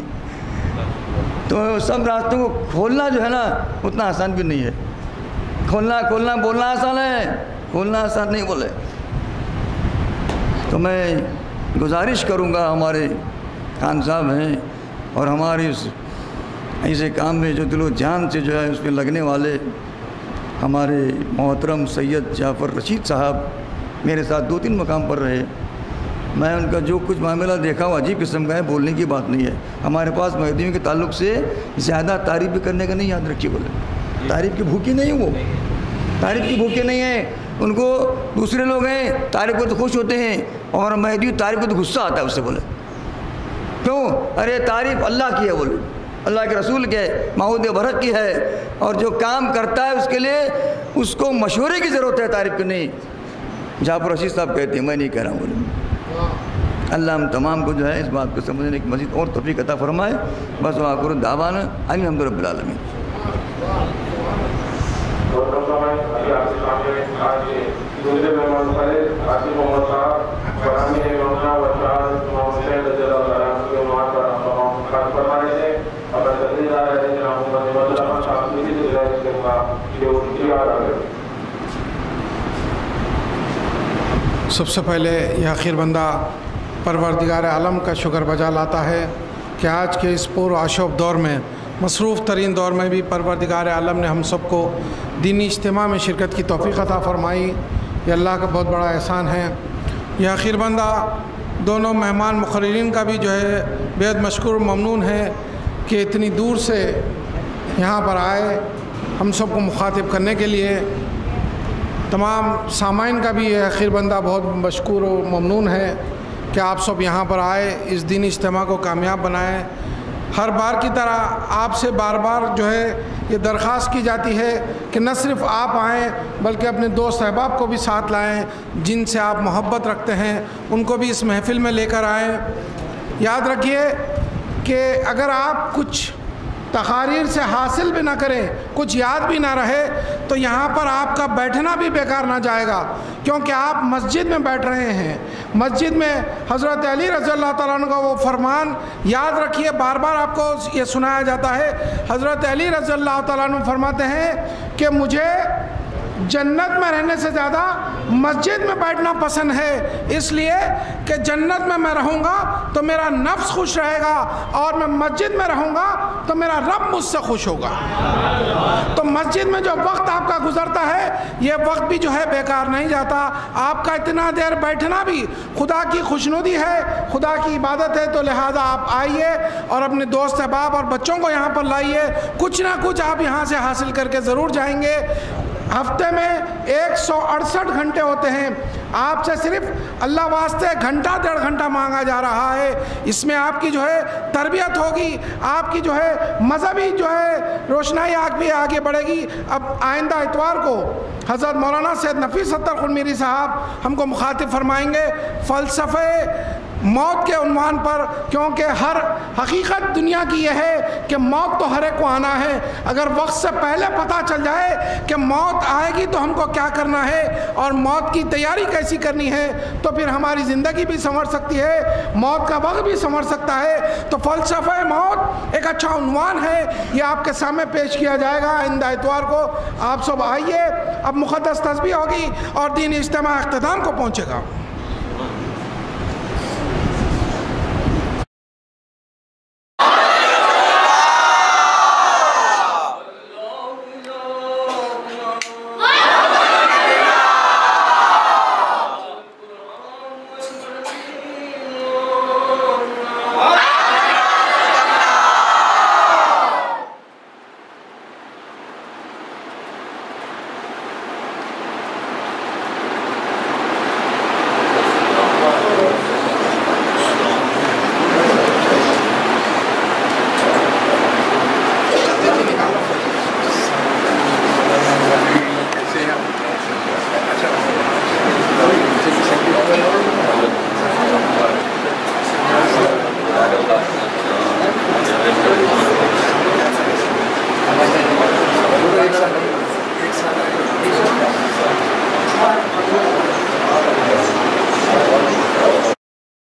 تو سب راستوں کو کھولنا جو ہے نا اتنا آسان بھی نہیں ہے. کھولنا بولنا آسان ہے، کھولنا آسان نہیں بولے. تو میں گزارش کروں گا ہمارے خان صاحب ہیں اور ہماری اس ایسے کام میں جو دل و جان سے جو ہے اس میں لگنے والے ہمارے محترم سید جعفر رشید صاحب میرے ساتھ 2-3 مقام پر رہے. میں ان کا جو کچھ معاملہ دیکھا وہ عجیب قسم کا ہے، بولنے کی بات نہیں ہے. ہمارے پاس مہدیوں کے تعلق سے زیادہ تعریف بھی کرنے کا نہیں، یاد رکھیے. بولے تعریف کی بھوکی نہیں، وہ تعریف کی بھوکی نہیں ہے. ان کو دوسرے لوگ ہیں تعریف کو تو خوش ہوتے ہیں، اور مہدی تعریف کو تو غصہ آتا ہے اس سے. بولے کیوں؟ ارے تعریف اللہ کی ہے، بولے اللہ کے رسول کے معبود برحق کی ہے، اور جو کام کرتا ہے اس کے لیے اس کو مشورے کی ضرورت ہے، تعریف کی نہیں. جعفر رشید صاحب کہتے ہیں، میں نہیں کہہ رہا ہوں. بولے اللہ ہم تمام کو جو ہے اس بات کو سمجھنے کی مزید اور توفیق عطا فرمائے. بس وآخر دعوانا ان الحمد رب العالمین.
سب سے پہلے یہ آخر بندہ پروردگار عالم کا شکر بجا لاتا ہے کہ آج کے اس پر آشوب دور میں، مصروف ترین دور میں بھی پروردگار عالم نے ہم سب کو دینی اجتماع میں شرکت کی توفیق عطا فرمائی. یہ اللہ کا بہت بڑا احسان ہے. یہ آخر بندہ دونوں مہمان مقررین کا بھی جو ہے بہت مشکور و ممنون ہے کہ اتنی دور سے یہاں پر آئے ہم سب کو مخاطب کرنے کے لیے. تمام سامعین کا بھی یہ آخر بندہ بہت مشکور و ممنون ہے کہ آپ سب یہاں پر آئے، اس دینی اجتماع کو کامیاب بنائیں. ہر بار کی طرح آپ سے بار بار جو ہے یہ درخواست کی جاتی ہے کہ نہ صرف آپ آئیں بلکہ اپنے دوست احباب کو بھی ساتھ لائیں، جن سے آپ محبت رکھتے ہیں ان کو بھی اس محفل میں لے کر آئیں. یاد رکھیے کہ اگر آپ کچھ تقاریر سے حاصل بھی نہ کریں، کچھ یاد بھی نہ رہے، تو یہاں پر آپ کا بیٹھنا بھی بیکار نہ جائے گا، کیونکہ آپ مسجد میں بیٹھ رہے ہیں. مسجد میں حضرت علی رضی اللہ تعالیٰ عنہ کا وہ فرمان یاد رکھیے، بار بار آپ کو یہ سنایا جاتا ہے. حضرت علی رضی اللہ تعالیٰ عنہ فرماتے ہیں کہ مجھے جنت میں رہنے سے زیادہ مسجد میں بیٹھنا پسند ہے، اس لیے کہ جنت میں رہوں گا تو میرا نفس خوش رہے گا، اور میں مسجد میں رہوں گا تو میرا رب مجھ سے خوش ہوگا. تو مسجد میں جو وقت آپ کا گزرتا ہے یہ وقت بھی جو ہے بیکار نہیں جاتا. آپ کا اتنا دیر بیٹھنا بھی خدا کی خوشنودی ہے، خدا کی عبادت ہے. تو لہٰذا آپ آئیے اور اپنے دوست احباب اور بچوں کو یہاں پر لائیے. کچھ نہ کچھ آپ یہاں سے حاصل کر کے ضرور جائیں گے. ہفتے میں 168 گھنٹے ہوتے ہیں، آپ سے صرف اللہ واسطے گھنٹہ 1.5 گھنٹہ مانگا جا رہا ہے. اس میں آپ کی جو ہے تربیت ہوگی، آپ کی جو ہے مذہبی جو ہے روشنائی بھی آگے بڑھے گی. اب آئندہ اتوار کو حضرت مولانا سید نفیس ستار خن میری صاحب ہم کو مخاطب فرمائیں گے فلسفے موت کے عنوان پر، کیونکہ ہر حقیقت دنیا کی یہ ہے کہ موت تو ہر ایک کو آنا ہے. اگر وقت سے پہلے پتہ چل جائے کہ موت آئے گی تو ہم کو کیا کرنا ہے اور موت کی تیاری کیسی کرنی ہے، تو پھر ہماری زندگی بھی سنور سکتی ہے، موت کا وقت بھی سنور سکتا ہے. تو فلسفہ موت ایک اچھا عنوان ہے، یہ آپ کے سامنے پیش کیا جائے گا آئندہ اتوار کو. آپ سب آئیے. اب مقدس تسبیح ہوگی اور دینی اجتماع اختتام کو پہنچے گا.